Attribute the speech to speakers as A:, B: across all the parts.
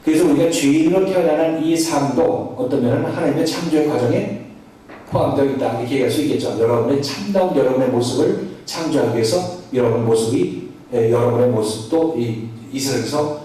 A: 그래서 우리가 죄인으로 태어나는 이 삶도 어떤 면은 하나님의 창조의 과정에 포함되어 있다 이렇게 얘기할 수 있겠죠. 여러분의 참다운 여러분의 모습을 창조하기 위해서 여러분의 모습도 이 세상에서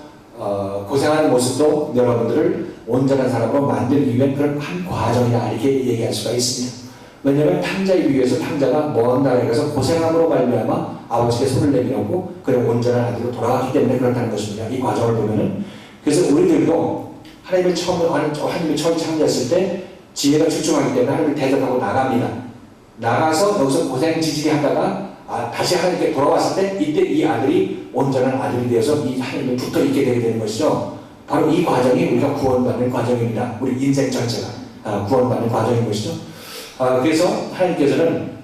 A: 고생하는 모습도 여러분들을 온전한 사람으로 만들기 위한 그런 한 과정이다 이렇게 얘기할 수가 있습니다. 왜냐하면 탕자에 비유해서 탕자가 먼 나라에 가서 고생함으로 말미암아 아버지께 손을 내밀었고 그런 온전한 아들로 돌아갔기 때문에 그렇다는 것입니다. 이 과정을 보면은 그래서 우리들도 하나님을 처음 창조했을 때 지혜가 출중하기 때문에 하나님을 대적하고 나갑니다. 나가서 여기서 고생지지리 하다가 다시 하나님께 돌아왔을 때 이때 이 아들이 온전한 아들이 되어서 이 하나님을 붙어 있게 되게 되는 것이죠. 바로 이 과정이 우리가 구원받는 과정입니다. 우리 인생 전체가 구원받는 과정인 것이죠. 그래서 하나님께서는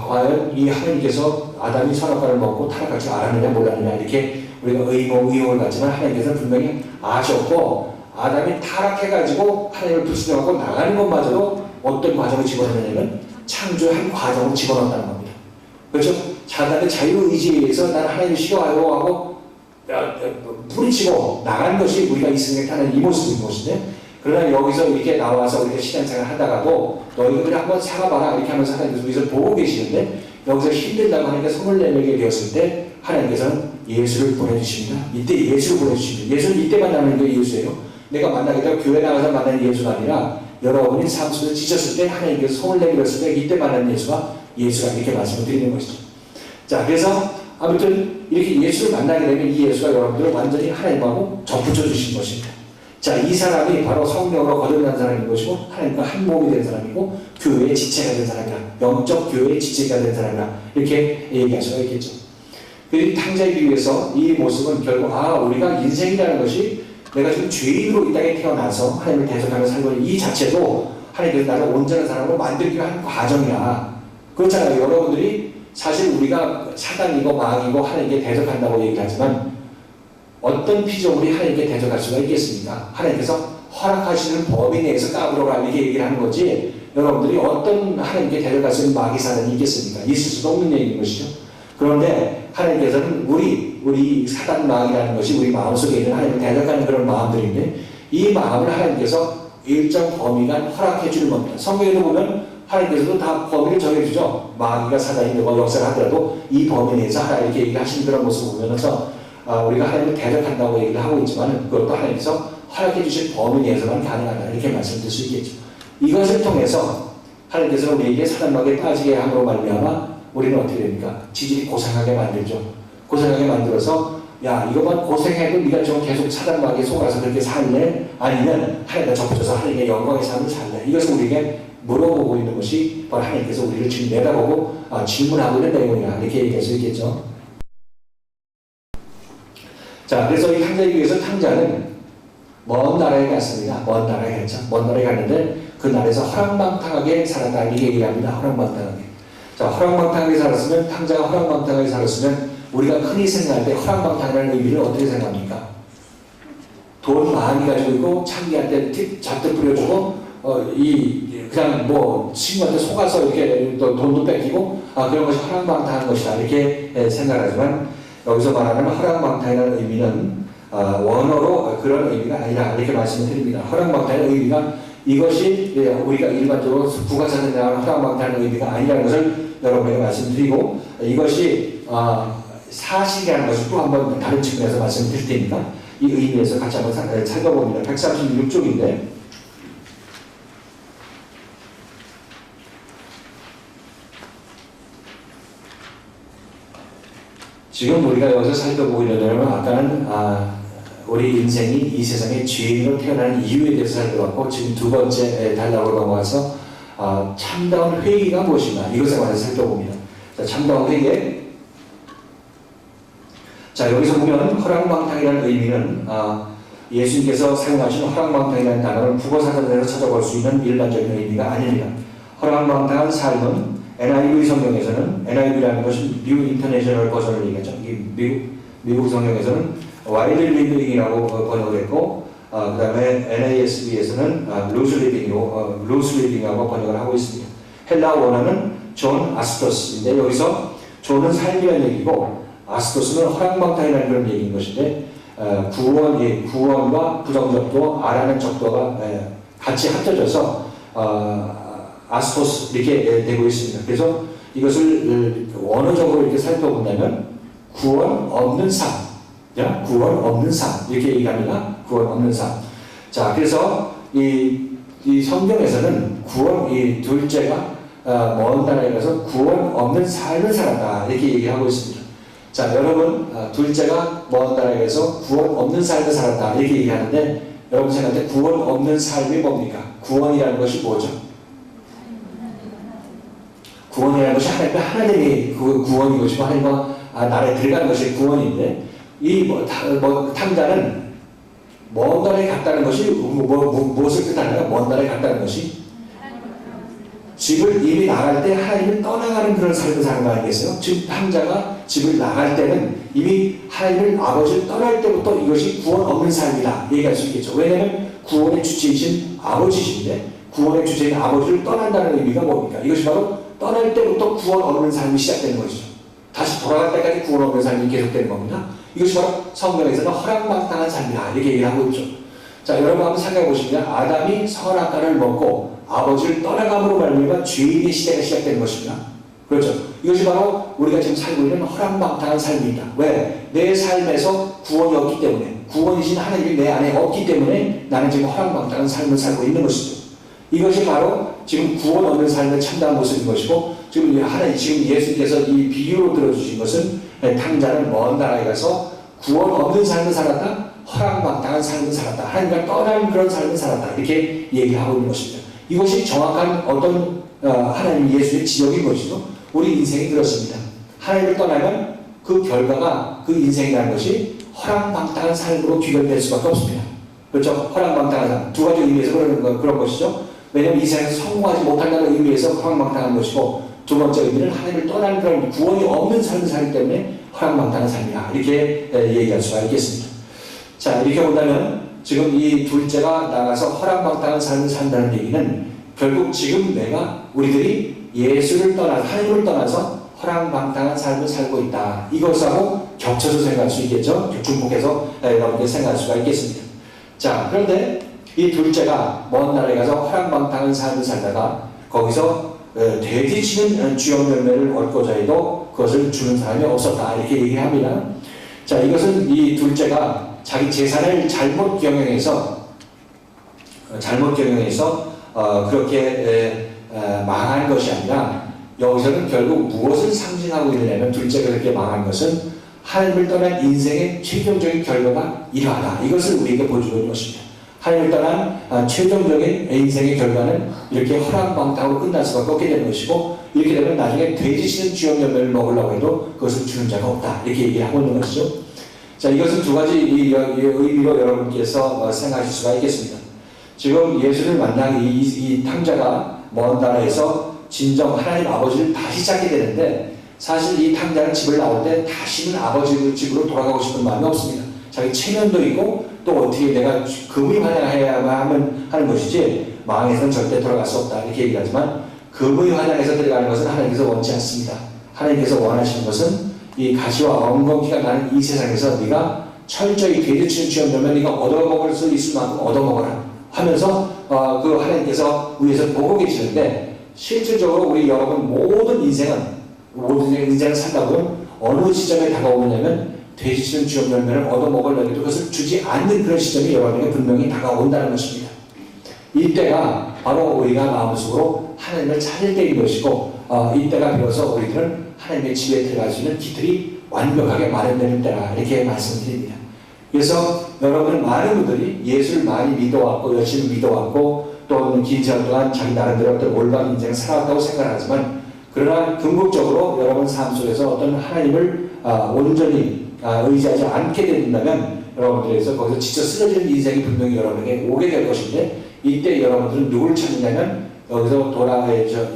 A: 과연 이 하나님께서 아담이 선악과를 먹고 타락할 줄 알았느냐 몰랐느냐 이렇게 우리가 의혹을 갖지만 하나님께서는 분명히 아셨고 아담이 타락해가지고 하나님을 불신하고 나가는 것마저도 어떤 과정을 집어넣느냐면 창조의 한 과정을 집어넣었다는 겁니다. 그렇죠? 사단의 자유의지에 의해서 나는 하나님을 싫어하고 하고 부딪히고 나가는 것이 우리가 이 세상에 타는 이 모습인 것인데 그러나 여기서 이렇게 나와서 우리가 신앙생활 하다가도 너희들이 한번 살아봐라 이렇게 하면서 하나님께서 우리를 보고 계시는데 여기서 힘들다고 하나님께 손을 내밀게 되었을 때 하나님께서는 예수를 보내주십니다. 이때 예수를 보내주십니다. 예수는 이때만 나는 게 예수예요. 내가 만나게 되고 교회 나가서 만나는 예수가 아니라 여러분이 삶 속에서 지쳤을 때 하나님께서 손을 내밀었을 때 이때 만나는 예수가 이렇게 말씀을 드리는 것이죠. 자, 그래서 아무튼 이렇게 예수를 만나게 되면 이 예수가 여러분들을 완전히 하나님하고 접붙여 주신 것입니다. 자, 이 사람이 바로 성령으로 거듭난 사람인 것이고 하나님과 한 몸이 된 사람이고 교회의 지체가 된 사람이라 영적 교회의 지체가 된 사람이라 이렇게 얘기할 수가 있겠죠. 그리고 탕자에 비유해서 이 모습은 결국 우리가 인생이라는 것이 내가 지금 죄인으로 이 땅에 태어나서 하나님을 대적하며 살고 있는 이 자체도 하나님께서 나를 온전한 사람으로 만들기 위한 과정이야. 그렇잖아요. 여러분들이 사실 우리가 사단이고 마귀고 하나님께 대적한다고 얘기를 하지만 어떤 피조물이 하나님께 대적할 수가 있겠습니까? 하나님께서 허락하시는 범위 내에서 까불어라 이렇게 얘기를 하는 거지 여러분들이 어떤 하나님께 대적할 수 있는 마귀 사단이 있겠습니까? 있을 수도 없는 얘기인 것이죠. 그런데 하나님께서는 우리 사단 마귀라는 것이 우리 마음속에 있는 하나님을 대적하는 그런 마음들인데 이 마음을 하나님께서 일정 범위가 허락해 주는 겁니다. 성경에도 보면 하나님께서도 다 범위를 정해주죠. 마귀가 사단이 되고 역사를 하더라도 이 범위 내에서 하라 이렇게 얘기하시는 그런 모습을 보면서 우리가 하나님을 대적한다고 얘기를 하고 있지만 그것도 하나님께서 허락해 주신 범위 내에서만 가능하다 이렇게 말씀드릴 수 있겠죠. 이것을 통해서 하나님께서는 우리에게 사단 마귀에 빠지게 함으로 말미암아 우리는 어떻게 됩니까? 지질이 고생하게 만들죠. 고생하게 만들어서 야 이것만 고생해도 네가 좀 계속 사단 마귀에 속아서 그렇게 살래? 아니면 하나님과 접붙여서 하나님의 영광의 삶을 살래? 이것을 우리에게 물어보고 있는 것이 바로 하나님께서 우리를 지금 내다보고 질문하고 있는 내용이다 이렇게 얘기할 수 있겠죠. 자, 그래서 이 탕자에 비해서 탕자는 먼 나라에 갔습니다. 먼 나라에 갔죠. 먼 나라에 갔는데 그 나라에서 허랑방탕하게 살았다 이렇게 얘기합니다. 허랑방탕하게. 자, 허랑방탕하게 살았으면 탕자가 허랑방탕하게 살았으면 우리가 흔히 생각할 때 허랑방탕이라는 의미를 어떻게 생각합니까? 돈 많이 가지고 있고 창기한테 잔뜩 뿌려주고 그냥 친구한테 속아서 이렇게 돈도 뺏기고 그런 것이 허랑방탕한 것이다 이렇게 생각하지만 여기서 말하는 허랑방탕이라는 의미는 원어로 그런 의미가 아니라 이렇게 말씀을 드립니다. 허랑방탕의 의미가 이것이 우리가 일반적으로 국가사전에 나오는 허랑방탕의 의미가 아니라는 것을 여러분에게 말씀드리고 이것이 사실이라는 것을 또 한번 다른 측면에서 말씀드릴 테니까 이 의미에서 같이 한번 살펴봅니다. 136쪽인데 지금 우리가 여기서 살펴보고 있는 내용은 아까는 우리 인생이 이 세상에 죄인으로 태어나는 이유에 대해서 살펴봤고 지금 두 번째 단락으로 넘어가서 참다운 회개가 무엇인가 이것에 관해서 살펴봅니다. 자, 참다운 회개. 자, 여기서 보면 허랑방탕이라는 의미는 예수님께서 사용하신 허랑방탕이라는 단어를 국어사전에서 찾아볼 수 있는 일반적인 의미가 아닙니다. 허랑방탕한 삶은 NIV 성경에서는 NIV라는 것은 뉴 인터내셔널 버전을 얘기하죠. 미국 성경에서는 와일드 리빙이라고 번역을 했고 그 다음에 NASB에서는 루즈 리빙하고 번역을 하고 있습니다. 헬라 원어는 존 아스토스인데 여기서 존은 삶이라는 얘기고 아스토스는 허랑방탕이라는 그런 얘기인 것인데 구원과 부정적도 아라는 적도가 같이 합쳐져서 아스토스 이렇게 되고 있습니다. 그래서 이것을 원어적으로 이렇게 살펴본다면 구원 없는 삶, 구원 없는 삶 이렇게 얘기합니다. 구원 없는 삶. 자, 그래서 이 성경에서는 이 둘째가 먼 나라에 가서 구원 없는 삶을 살았다 이렇게 얘기하고 있습니다. 자, 여러분 둘째가 먼 나라에 가서 구원 없는 삶을 살았다 이렇게 얘기하는데 여러분 생각할 때 구원 없는 삶이 뭡니까? 구원이라는 것이 뭐죠? 구원이라는 것이 하나님이 그 구원인 것이고 하나님과 나라에 들어가는 것이 구원인데 이 탕자는 먼 나라에 갔다는 것이 무엇을 뜻하는가? 먼 나라에 갔다는 것이 집을 이미 나갈 때 하나님을 떠나가는 그런 삶을 사는 거 아니겠어요? 즉 탕자가 집을 나갈 때는 이미 하나님을 아버지를 떠날 때부터 이것이 구원 없는 삶이다 얘기할 수 있겠죠. 왜냐하면 구원의 주체이신 아버지신데 구원의 주체인 아버지를 떠난다는 의미가 뭡니까? 이것이 바로 떠날 때부터 구원 없는 삶이 시작되는 것이죠. 다시 돌아갈 때까지 구원 없는 삶이 계속되는 겁니다. 이것이 바로 성경에서는 허락마땅한 삶이다 이렇게 얘기를 하고 있죠. 자, 여러분 한번 생각해 보시면 아담이 선악과를 먹고 아버지를 떠나감으로 말미암아 죄인의 시대가 시작되는 것입니다. 그렇죠. 이것이 바로 우리가 지금 살고 있는 허락마땅한 삶입니다. 왜? 내 삶에서 구원이 없기 때문에 구원이신 하나님이 내 안에 없기 때문에 나는 지금 허락마땅한 삶을 살고 있는 것이죠. 이것이 바로 지금 구원 없는 삶을 참다한 모습인 것이고 지금 예수님께서 이 비유로 들어주신 것은 탕자는 먼 나라에 가서 구원 없는 삶을 살았다, 허락마땅한 삶을 살았다, 하나님과 떠난 그런 삶을 살았다 이렇게 얘기하고 있는 것입니다. 이것이 정확한 어떤 하나님 예수의 지적인 것이죠. 우리 인생이 그렇습니다. 하나님을 떠나면 그 결과가 그 인생이라는 것이 허락마땅한 삶으로 귀결될 수밖에 없습니다. 그렇죠? 허락마땅한 삶. 두 가지 의미에서 그런 것이죠. 왜냐하면 이 세상에서 성공하지 못한다는 의미에서 허락마땅한 것이고 두 번째 의미는 하나님을 떠나는 그런 구원이 없는 삶을 살기 때문에 허락마땅한 삶이다. 이렇게 얘기할 수가 있겠습니다. 자, 이렇게 본다면 지금 이 둘째가 나가서 허락마땅한 삶을 산다는 얘기는 결국 지금 우리들이 예수를 떠나서 하나님을 떠나서 허락마땅한 삶을 살고 있다. 이것하고 겹쳐서 생각할 수 있겠죠. 중복해서 여러분께 생각할 수가 있겠습니다. 자, 그런데 이 둘째가 먼 나라에 가서 허락마땅한 삶을 살다가 거기서 돼지치는 주역 열매를 얻고자 해도 그것을 주는 사람이 없었다 이렇게 얘기합니다. 자, 이것은 이 둘째가 자기 재산을 잘못 경영해서 그렇게 망한 것이 아니라 여기서는 결국 무엇을 상징하고 있느냐면 둘째가 그렇게 망한 것은 하나님을 떠난 인생의 최종적인 결과가 이러하다. 이것을 우리에게 보여주고 있는 것입니다. 하나님을 떠난 최종적인 인생의 결과는 이렇게 허락방탕으로 끝날 수밖에 없게 되는 것이고 이렇게 되면 나중에 돼지치는 주역 열매를 먹으려고 해도 그것을 주는 자가 없다. 이렇게 얘기하고 있는 것이죠. 자, 이것은 두 가지 의미로 여러분께서 생각하실 수가 있겠습니다. 지금 예수를 만난 이 탕자가 먼 나라에서 진정 하나님 아버지를 다시 찾게 되는데 사실 이 탕자는 집을 나올 때 다시는 아버지 집으로 돌아가고 싶은 마음이 없습니다. 자기 체면도 있고 또 어떻게 내가 금이 환영해야만 하는 것이지 망해서는 절대 돌아갈 수 없다 이렇게 얘기하지만 금의 환영에서 들어가는 것은 하나님께서 원치 않습니다. 하나님께서 원하시는 것은 이 가시와 엉겅퀴가 나는 이 세상에서 네가 철저히 돼지치는 주역 열매 네가 얻어먹을 수 있을 만큼 얻어먹어라 하면서 그 하나님께서 위에서 보고 계시는데 실질적으로 우리 여러분 모든 인생을 산다 보면 어느 시점에 다가오느냐면 돼지치는 주역 열매를 얻어먹으려고 그것을 주지 않는 그런 시점이 여러분에게 분명히 다가온다는 것입니다. 이때가 바로 우리가 마음속으로 하나님을 찾을 때인 것이고 이때가 비로소 우리들은 하나님의 집에 들어갈 수 있는 기틀이 완벽하게 마련되는 때라 이렇게 말씀드립니다. 그래서 여러분 많은 분들이 예수를 많이 믿어왔고 열심히 믿어왔고 또는 긴 시간 동안 자기 나름대로 어떤 올바른 인생을 살아왔다고 생각하지만 그러나 궁극적으로 여러분 삶 속에서 어떤 하나님을 온전히 의지하지 않게 된다면 여러분들에서 거기서 지쳐 쓰러지는 인생이 분명히 여러분에게 오게 될 것인데 이때 여러분들은 누구를 찾느냐면 여기서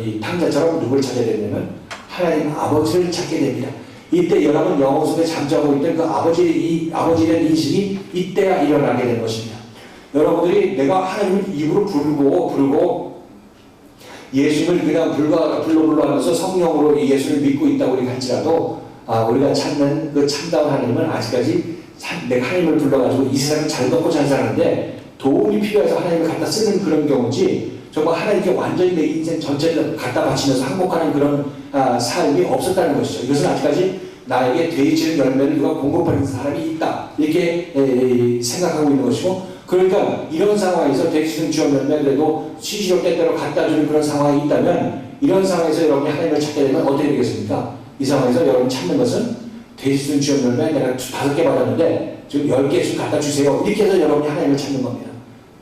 A: 이 탕자처럼 누구를 찾아야 되냐면 하나님 아버지를 찾게 됩니다. 이때 여러분 영혼 속에 잠자고 있던 그 아버지라는 인식이 이때야 일어나게 되는 것입니다. 여러분들이 내가 하나님을 입으로 부르고 예수를 그냥 불러 하면서 성령으로 예수를 믿고 있다고 우리가 할지라도 우리가 찾는 그 참다운 하나님은 아직까지 내가 하나님을 불러가지고 이 세상을 잘 먹고 잘 사는데 도움이 필요해서 하나님을 갖다 쓰는 그런 경우지, 정말 하나님께 완전히 내 인생 전체를 갖다 바치면서 항복하는 그런 삶이 없었다는 것이죠. 이것은 아직까지 나에게 되어지는 열매를 누가 공급하는 사람이 있다, 이렇게 생각하고 있는 것이고, 그러니까 이런 상황에서 되어지는 주역 열매, 그래도 시시로 때때로 갖다 주는 그런 상황이 있다면, 이런 상황에서 여러분이 하나님을 찾게 되면 어떻게 되겠습니까? 이 상황에서 여러분이 찾는 것은 되어지는 주역 열매 내가 5개 받았는데 지금 10개씩 갖다 주세요, 이렇게 해서 여러분이 하나님을 찾는 겁니다.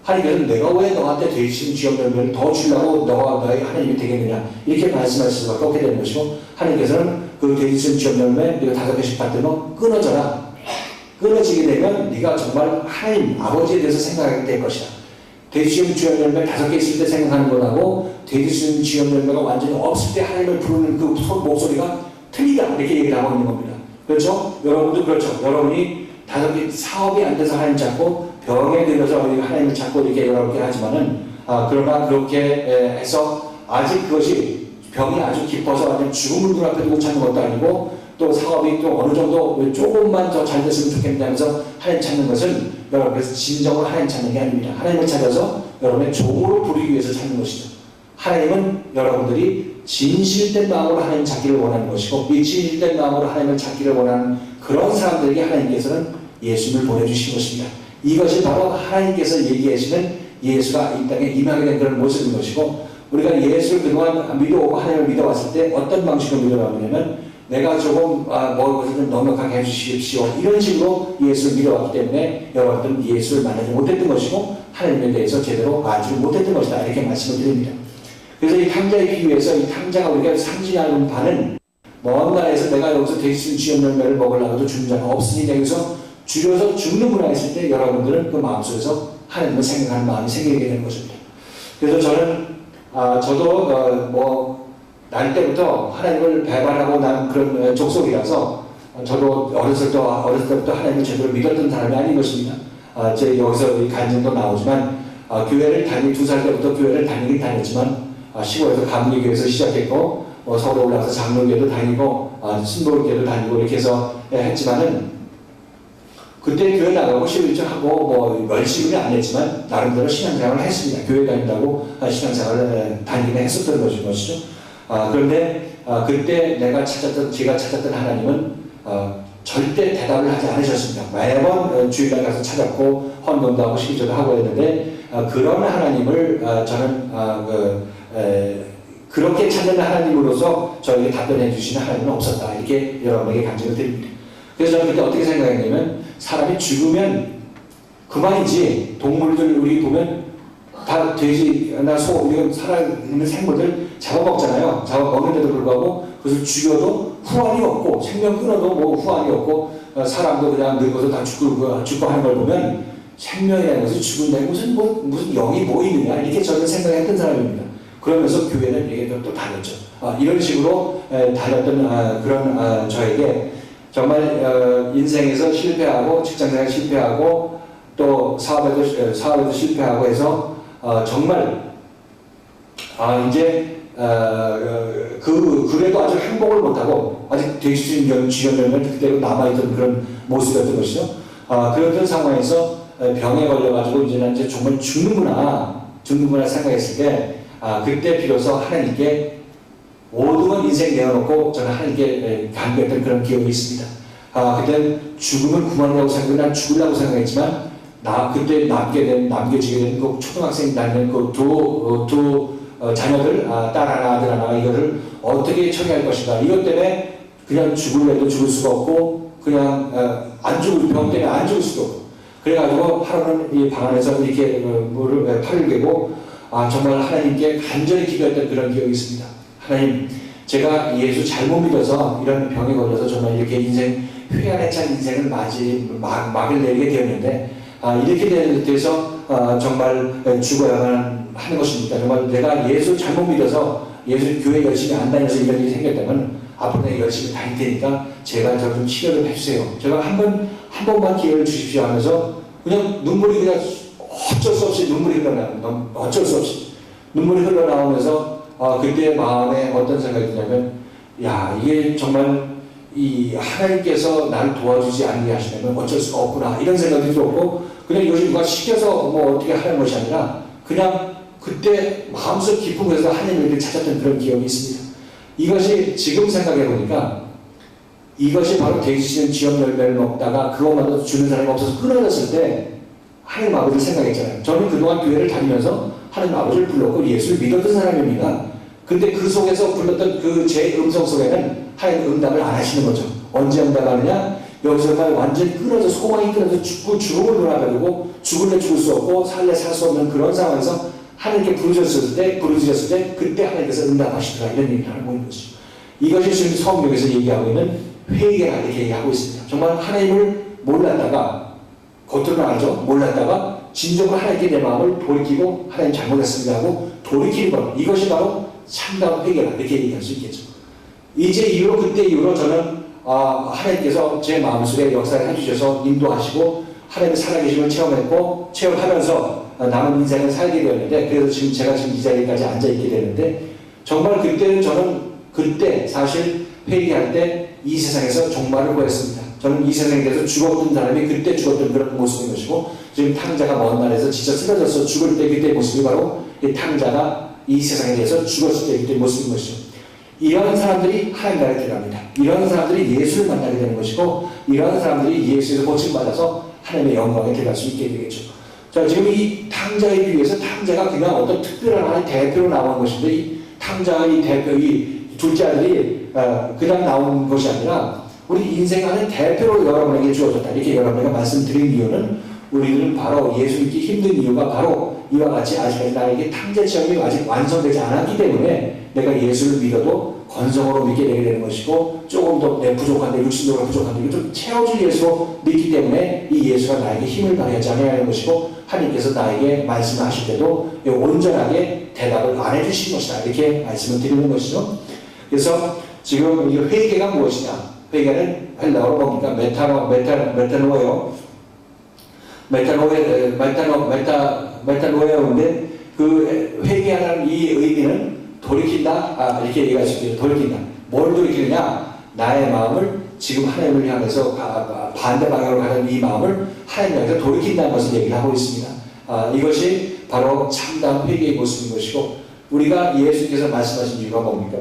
A: 하나님께서는 내가 왜 너한테 되어지는 주역 열매를 더 주려고 너의 하나님이 되겠느냐, 이렇게 말씀하실 수밖에 없게 되는 것이고, 하나님께서는 그 되어지는 주역 열매 네가 5개씩 받으면 끊어져라. 끊어지게 되면 네가 정말 하나님 아버지에 대해서 생각하게 될 것이다. 되어지는 주역 열매 5개 있을 때 생각하는 것하고 되어지는 주역 열매가 완전히 없을 때 하나님을 부르는 그 목소리가 틀리다, 이렇게 얘기를 하고 있는 겁니다. 그렇죠? 여러분도 그렇죠. 여러분이 5개 사업이 안 돼서 하나님 찾고, 병에 들어서 하나님을 찾고 이렇게 여러분께 하지만은, 그러나 그렇게 해서 아직 그것이 병이 아주 깊어서 완전 죽음을 눈앞에 두고 찾는 것도 아니고, 또 사업이 또 어느 정도 조금만 더 잘 됐으면 좋겠는데 하면서 하나님 찾는 것은 여러분께서 진정으로 하나님 찾는 게 아닙니다. 하나님을 찾아서 여러분의 종으로 부르기 위해서 찾는 것이죠. 하나님은 여러분들이 진실된 마음으로 하나님 찾기를 원하는 것이고, 이 진실된 마음으로 하나님을 찾기를 원하는 그런 사람들에게 하나님께서는 예수님을 보내주신 것입니다. 이것이 바로 하나님께서 얘기하시는 예수가 이 땅에 임하게 된 그런 모습인 것이고, 우리가 예수를 그동안 믿어오고 하나님을 믿어왔을 때 어떤 방식으로 믿어왔냐면, 내가 조금 그것을 좀 넉넉하게 해주십시오, 이런 식으로 예수를 믿어왔기 때문에 여러분들은 예수를 만나지 못했던 것이고 하나님에 대해서 제대로 알지 못했던 것이다, 이렇게 말씀을 드립니다. 그래서 이 탕자에 비유해서 이 탕자가 우리가 상징하는 바는, 먼 나라에서 내가 여기서 되어지는 주역 열매를 먹으려고도 주는 자가 없으니 여기서 줄여서 죽는구나 했을 때 여러분들은 그 마음속에서 하나님을 생각하는 마음이 생기게 되는 것입니다. 그래서 저는 저도 날 때부터 하나님을 배반하고 난 그런 족속이라서, 저도 어렸을 때부터 하나님을 제대로 믿었던 사람이 아닌 것입니다. 제 여기서 간증도 나오지만, 교회를 2살 때부터 교회를 다니긴 다녔지만, 시골에서 감리교회에서 시작했고, 서울에 올라가서 장로교회도 다니고, 순복음교회도 다니고 이렇게 해서 했지만은, 그때 교회 나가고 시위하고 열심히는 안 했지만 나름대로 신앙생활을 했습니다. 교회 다닌다고 신앙생활을 다니긴 했었던 것이죠. 그런데 그때 제가 찾았던 하나님은 절대 대답을 하지 않으셨습니다. 매번 주일날 가서 찾았고 헌금도 하고 시기도 하고 했는데, 그런 하나님을 저는 그렇게 찾는 하나님으로서 저에게 답변해 주시는 하나님은 없었다, 이렇게 여러분에게 간증을 드립니다. 그래서 저는 그때 어떻게 생각했냐면, 사람이 죽으면 그만이지, 동물들 우리 보면 다 돼지나 소, 이런 살아있는 생물들 잡아먹잖아요. 잡아먹는데도 불구하고 그것을 죽여도 후환이 없고, 생명 끊어도 후환이 없고, 사람도 그냥 늙어서 다 죽고 하는 걸 보면 생명이라는 것이 죽은다는 무슨 영이 뭐 있느냐, 이렇게 저는 생각했던 사람입니다. 그러면서 교회는 이게 또 다녔죠. 이런 식으로 다녔던 그런 저에게 정말 인생에서 실패하고, 직장생활 실패하고, 또 사업에도 실패하고 해서 정말 이제 그래도 아직 행복을 못하고 아직 되어지는 주역 열매는 그대로 남아있던 그런 모습이었던 것이죠. 그런 상황에서 병에 걸려가지고 이제 정말 죽는구나 생각했을 때, 그때 비로소 하나님께 모든 건 인생 내어놓고 저는 하나님께 간구했던 그런 기억이 있습니다. 그때 죽으면 그만이라고 생각하고 난 죽으려고 생각했지만, 그때 남겨지게 된 그 초등학생 다니는 그 두 자녀들, 딸 하나 아들 하나, 이거를 어떻게 처리할 것인가, 이것 때문에 그냥 죽을래도 죽을 수가 없고, 그냥 병 때문에 안 죽을 수도 없고, 그래가지고 하루는 이 방 안에서 이렇게 팔을 개고 정말 하나님께 간절히 기도했던 그런 기억이 있습니다. 하나님, 제가 예수 잘못 믿어서 이런 병에 걸려서 정말 이렇게 회한에 찬 인생을 막을 내리게 되었는데, 이렇게 돼서 정말 죽어야만 하는 것입니까? 정말 내가 예수 잘못 믿어서 예수 교회 열심히 안 다녀서 이런 일이 생겼다면 앞으로 내가 열심히 다닐 테니까 제발 저 좀 치료를 해주세요. 제가 한 번만 기회를 주십시오 하면서 그냥 눈물이 그냥 어쩔 수 없이 눈물이 흘러나오면서 그때 마음에 어떤 생각이 드냐면, 이게 정말 이 하나님께서 나를 도와주지 않게 하시면 어쩔 수가 없구나 이런 생각이 들었고, 그냥 이것이 누가 시켜서 뭐 어떻게 하는 것이 아니라 그냥 그때 마음속 깊은 곳에서 하나님을 찾았던 그런 기억이 있습니다. 이것이 지금 생각해 보니까 이것이 바로 대주시는 지역 열매를 먹다가 그것마다 주는 사람이 없어서 끊어졌을 때 하나님 아버지를 생각했잖아요. 저는 그동안 교회를 다니면서 하나님 아버지를 불렀고 예수를 믿었던 사람입니다. 근데 그 속에서 불렀던 그 제 음성 속에는 하나님 응답을 안 하시는 거죠. 언제 응답하느냐? 여기서 완전히 끊어져 소망이 끊어져 죽음을 눈앞에두고 죽을래 죽을 수 없고 살래 살 수 없는 그런 상황에서 하나님께 부르짖었을 때 그때 하나님께서 응답하시더라 이런 얘기를 하고 있는 것이죠. 이것이 지금 성경에서 얘기하고 있는 회개라 이렇게 얘기하고 있습니다. 정말 하나님을 몰랐다가 겉으로는 알죠. 몰랐다가 진정으로 하나님께 내 마음을 돌이키고 하나님 잘못했습니다 하고 돌이키는 것, 이것이 바로 참다운 회개라 이렇게 얘기할 수 있겠죠. 그때 이후로 저는 하나님께서 제 마음속에 역사를 해주셔서 인도하시고 하나님의 살아계심을 체험하면서 남은 인생을 살게 되었는데, 그래서 지금 제가 지금 이 자리까지 앉아있게 되는데, 정말 그때는 저는 그때 사실 회개할 때 이 세상에서 종말을 보였습니다. 저는 이 세상에 대해서 죽었던 사람이 그때 죽었던 그런 모습인 것이고, 지금 탕자가 먼 날에서 진짜 쓰러져서 죽을 때 그때 모습이 바로 이 탕자가 이 세상에 대해서 죽었을 때 그때 모습인 것이죠. 이런 사람들이 하나님 나라에 들어갑니다. 이런 사람들이 예수를 만나게 되는 것이고, 이런 사람들이 예수에서 고침받아서 하나님의 영광에 들어갈 수 있게 되겠죠. 자, 지금 이 탕자에 비해서 탕자가 그냥 어떤 특별한 하나의 대표로 나온 것인데, 이 탕자의 대표, 이 둘째 아들이 그냥 나온 것이 아니라 우리 인생 안에 대표로 여러분에게 주어졌다. 이렇게 여러분에게 말씀드린 이유는, 우리들은 바로 예수 믿기 힘든 이유가 바로 이와 같이 아직까지 나에게 탕자 체험이 아직 완성되지 않았기 때문에 내가 예수를 믿어도 건성으로 믿게 되게 되는 것이고, 조금 더 내 부족한데, 육신적으로 부족한데 이걸 좀 채워줄 예수로 믿기 때문에 이 예수가 나에게 힘을 발휘하지 않아야 하는 것이고, 하나님께서 나에게 말씀하실 때도 온전하게 대답을 안 해주신 것이다 이렇게 말씀을 드리는 것이죠. 그래서 지금 이 회개가 무엇이냐? 회개는 헬라어로 뭡니까? 메타노에어인데, 그 회개하는 이 의미는 돌이킨다, 이렇게 얘기할 수 있겠죠. 돌이킨다. 뭘 돌이키느냐? 나의 마음을 지금 하나님을 향해서 반대 방향으로 가는 이 마음을 하나님 향해서 돌이킨다는 것을 얘기를 하고 있습니다. 이것이 바로 참다운 회개의 모습인 것이고, 우리가 예수께서 말씀하신 이유가 뭡니까?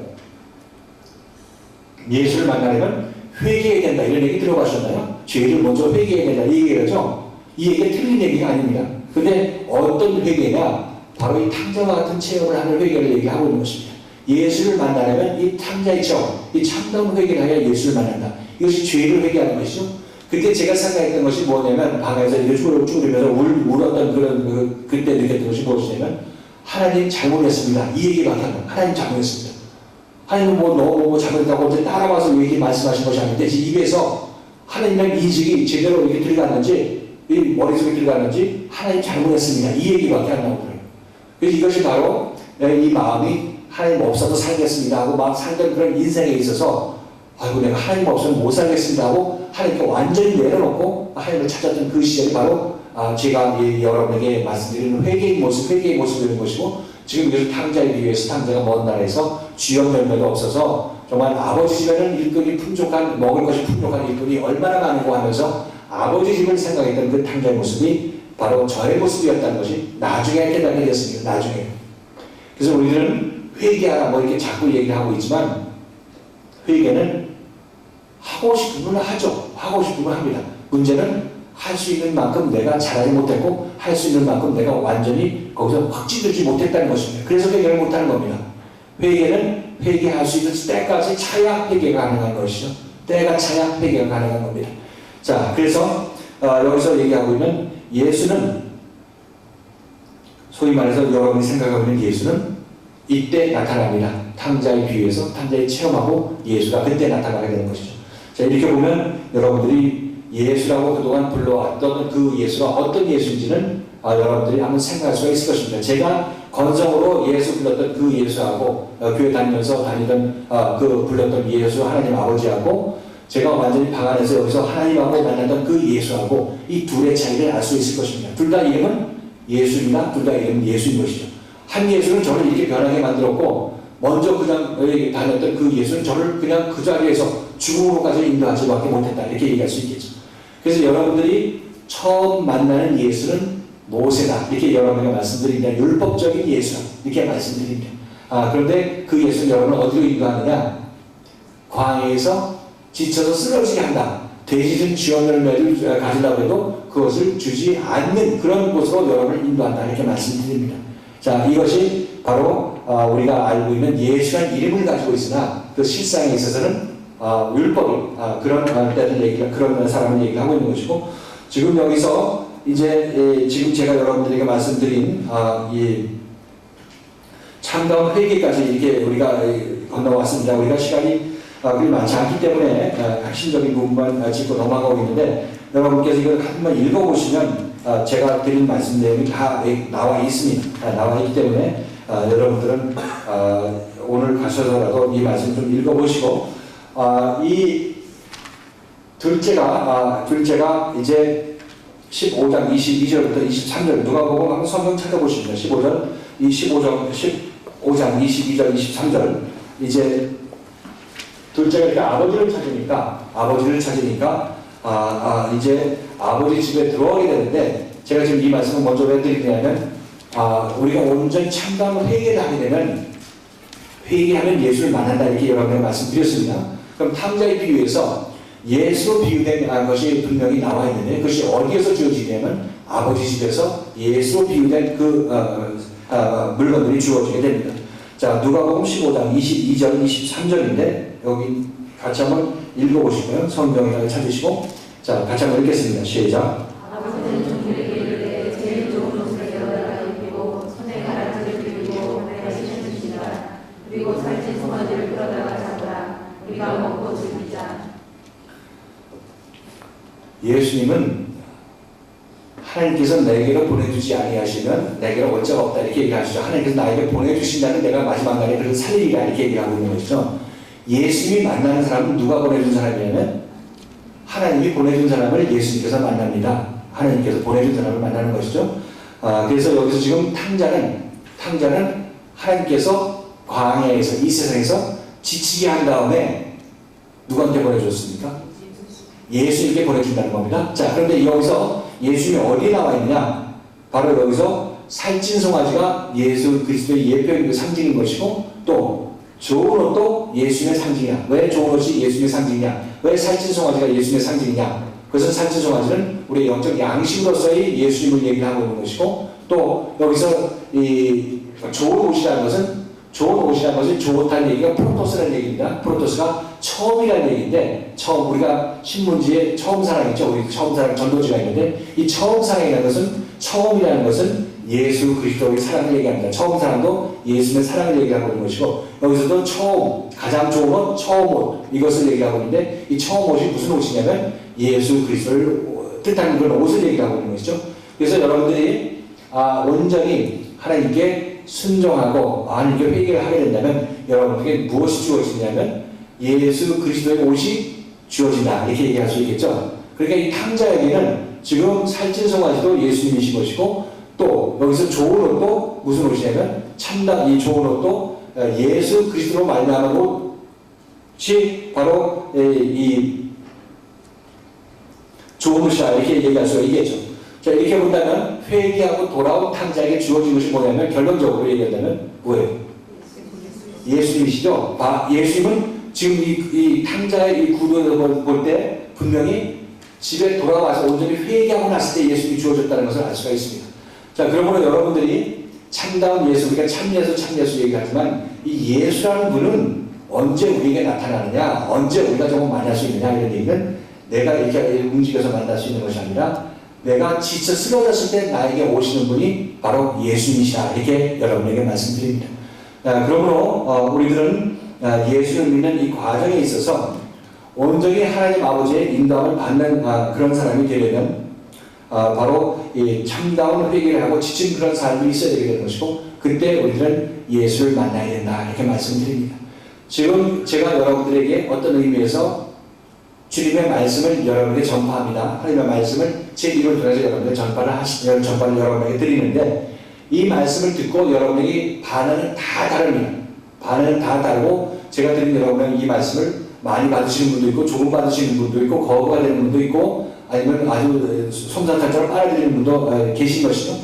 A: 예수를 만나려면 회개해야 된다 이런 얘기 들어가셨나요? 죄를 먼저 회개해야 된다 이 얘기죠. 이 얘기가 틀린 얘기가 아닙니다. 근데 어떤 회개냐? 바로 이 탕자와 같은 체험을 하는 회개를 얘기하고 있는 것입니다. 예수를 만나려면 이 탕자의 체험, 이 참다운 회개를 하여 예수를 만난다. 이것이 죄를 회개하는 것이죠. 그때 제가 생각했던 것이 뭐냐면, 방에서 이렇게 쭈그리면서 울었던 그때 느꼈던 것이 무엇이냐면, 하나님 잘못했습니다 이 얘기밖에 안 해요. 하나님 잘못했습니다. 하나님은 너무 잘못했다고 이제 따라와서 이렇게 말씀하신 것이 아닌데, 제 입에서 하나님의 인식이 제대로 이렇게 들어갔는지, 이 머릿속에 들어갔는지, 하나님 잘못했습니다 이 얘기밖에 안 나오더라고요. 그래서 이것이 바로 이 마음이 하나님 없어도 살겠습니다 하고 막 살던 그런 인생에 있어서, 아이고 내가 하나님 없으면 못 살겠습니다 하고 하나님께 완전히 내려놓고 하나님을 찾았던 그 시절이 바로 제가 여러분에게 말씀드리는 회개의 모습이라는 것이고, 지금 이것을 탕자에 비유해서 탕자가 먼 나라에서 주역 열매가 없어서 정말 아버지 집에는 일꾼이 풍족한, 먹을 것이 풍족한 일꾼이 얼마나 많은고 하면서 아버지 집을 생각했던 그 탕자의 모습이 바로 저의 모습이었다는 것이 나중에 깨닫게 됐습니다. 나중에. 그래서 우리들은 회개하라 뭐 이렇게 자꾸 얘기를 하고 있지만, 회개는 하고 싶은 건 하죠. 하고 싶은 건 합니다. 문제는 할 수 있는 만큼 내가 잘하지 못했고, 할 수 있는 만큼 내가 완전히 거기서 확 찌들지 못했다는 것입니다. 그래서 회개를 못하는 겁니다. 회개는 회개할 수 있는 때까지 차야 회개가 가능한 것이죠. 때가 차야 회개가 가능한 겁니다. 자, 그래서 여기서 얘기하고 있는 예수는, 소위 말해서 여러분이 생각하고 있는 예수는 이때 나타납니다. 탕자에 비유해서 탕자에 체험하고 예수가 그때 나타나게 되는 것이죠. 자, 이렇게 보면 여러분들이 예수라고 그동안 불러왔던 그 예수가 어떤 예수인지는 여러분들이 한번 생각할 수가 있을 것입니다. 제가 건성으로 예수 불렀던 그 예수하고 교회 다니면서 불렀던 예수 하나님 아버지하고, 제가 완전히 방 안에서 여기서 하나님하고 만났던 그 예수하고 이 둘의 차이를 알 수 있을 것입니다. 둘 다 이름은 예수입니다. 둘 다 이름은 예수인 것이죠. 한 예수는 저를 이렇게 변하게 만들었고, 먼저 그냥 다녔던 그 예수는 저를 그냥 그 자리에서 죽음으로까지 인도하지밖에 못했다. 이렇게 얘기할 수 있겠죠. 그래서 여러분들이 처음 만나는 예수는 모세다. 이렇게 여러분에게 말씀드립니다. 율법적인 예수. 이렇게 말씀드립니다. 그런데 그 예수는 여러분을 어디로 인도하느냐? 광야에서 지쳐서 쓰러지게 한다. 돼지든 쥐어 열매를 가지려고 해도 그것을 주지 않는 그런 곳으로 여러분을 인도한다. 이렇게 말씀드립니다. 자, 이것이 바로 우리가 알고 있는 예수라는 이름을 가지고 있으나 그 실상에 있어서는 율법이 그런 때는 얘기가 그런 사람을 얘기하고 있는 것이고, 지금 여기서 이제 지금 제가 여러분들에게 말씀드린 이 참다운 회개까지 이렇게 우리가 건너왔습니다. 우리가 시간이 그리 많지 않기 때문에 핵심적인 부분만 짚고 넘어가고 있는데, 여러분께서 이걸 한번 읽어보시면 제가 드린 말씀 내용이 다 나와 있습니다. 나와 있기 때문에 여러분들은 오늘 가셔서라도 이 말씀 좀 읽어보시고, 이 둘째가 이제 15장 22절부터 23절 누가복음 한번 성경 찾아보십니다. 15장 22절 23절 이제 둘째가 이렇게 아버지를 찾으니까 이제 아버지 집에 들어가게 되는데, 제가 지금 이 말씀을 먼저 왜 드리냐면 우리가 온전히 참다운 회개를 하게 되면 회개하면 예수를 만난다 이렇게 여러분에게 말씀드렸습니다. 그럼 탕자의 비유에서 예수로 비유된 것이 분명히 나와 있는데, 그것이 어디에서 주어지냐면 아버지 집에서 예수로 비유된 그 물건들이 주어지게 됩니다. 자, 누가복음 15장 22절 23절인데 여기 같이 한번 읽어보시고요. 성경을 찾으시고, 자, 같이 한번 읽겠습니다. 시작.
B: 아버지는 종들에게 이르되 제일 좋은 옷을 되어다가 입히고 손에 가라지를 들이고 다시 주시니라. 그리고 살찐 송아지를 끌어다가 잡으라. 우리가 먹고 즐기자.
A: 예수님은 하나님께서 내게로 보내주지 아니하시면 내게로 어쩌가 없다 이렇게 얘기하시죠. 하나님께서 나에게 보내주신다는 내가 마지막 날에 그를 살리리라 이렇게 얘기하고 있는 것이죠. 예수님이 만나는 사람은 누가 보내준 사람이냐면 하나님이 보내준 사람을 예수님께서 만납니다. 하나님께서 보내준 사람을 만나는 것이죠. 그래서 여기서 지금 탕자는 하나님께서 광야에서 이 세상에서 지치게 한 다음에 누구한테 보내줬습니까? 예수님께 보내준다는 겁니다. 자, 그런데 여기서 예수님이 어디에 나와 있느냐? 바로 여기서 살찐 송아지가 예수 그리스도의 예표인 상징인 것이고, 또 좋은 옷도 예수님의 상징이야. 왜 좋은 옷이 예수님의 상징이냐? 왜 살찐 송아지가 예수님의 상징이냐? 그것은 살찐 송아지는 우리의 영적 양식으로서의 예수님을 얘기하고 있는 것이고, 또 여기서 이 좋은 옷이라는 것은 좋다는 얘기가 프로토스라는 얘기입니다. 프로토스가 처음이라는 얘기인데, 우리가 신문지에 처음 사랑 있죠. 우리 처음 사랑 전도지가 있는데, 이 처음 처음이라는 것은 예수 그리스도의 사랑을 얘기합니다. 처음 사랑도 예수님의 사랑을 얘기하고 있는 것이고, 여기서도 처음, 가장 좋은 옷, 처음 옷, 이것을 얘기하고 있는데, 이 처음 옷이 무슨 옷이냐면 예수 그리스도를 뜻하는 그런 옷을 얘기하고 있는 것이죠. 그래서 여러분들이 온전히 하나님께 순종하고 하나님께 회개를 하게 된다면 여러분에게 무엇이 주어지냐면 예수 그리스도의 옷이 주어진다 이렇게 얘기할 수 있겠죠. 그러니까 이 탕자에게는 지금 살찐 송아지도 예수님이신 것이고, 또 여기서 좋은 옷도 무슨 옷이냐면 참다 이 좋은 옷도 예수 그리스도로 말미암은 옷이 바로 이 좋은 옷이다 이렇게 얘기할 수가 있겠죠. 자, 이렇게 본다면 회개하고 돌아온 탕자에게 주어진 것이 뭐냐면 결론적으로 얘기한다면 뭐예요? 예수님이시죠. 예수님은 지금 이 탕자의 이 구도에서 볼 때 분명히 집에 돌아와서 온전히 회개하고 났을 때 예수님이 주어졌다는 것을 알 수가 있습니다. 자, 그러므로 여러분들이 참다운 예수, 우리가 참예수 얘기하지만 이 예수라는 분은 언제 우리에게 나타나느냐, 언제 우리가 정말 만날 수 있느냐 이런 얘기는 내가 이렇게 움직여서 만날 수 있는 것이 아니라 내가 지쳐 쓰러졌을 때 나에게 오시는 분이 바로 예수님이시다 이렇게 여러분에게 말씀드립니다. 그러므로 우리들은 예수를 믿는 이 과정에 있어서 온전히 하나님 아버지의 인도함을 받는 그런 사람이 되려면 바로 이 참다운 회개를 하고 지친 그런 삶이 있어야 되게 되는 것이고, 그때 우리들은 예수를 만나야 된다 이렇게 말씀드립니다. 지금 제가 여러분들에게 어떤 의미에서 주님의 말씀을 여러분에게 전파합니다. 하나님의 말씀을 제 입을 통해서 여러분에게 전파를 여러분에게 드리는데, 이 말씀을 듣고 여러분에게 반응은 다 다릅니다. 반응은 다 다르고 제가 드린 여러분은 이 말씀을 많이 받으시는 분도 있고 조금 받으시는 분도 있고 거부가 되는 분도 있고 아니면 아주 솜사탕처럼 빨아들이는 분도 계신 것이죠.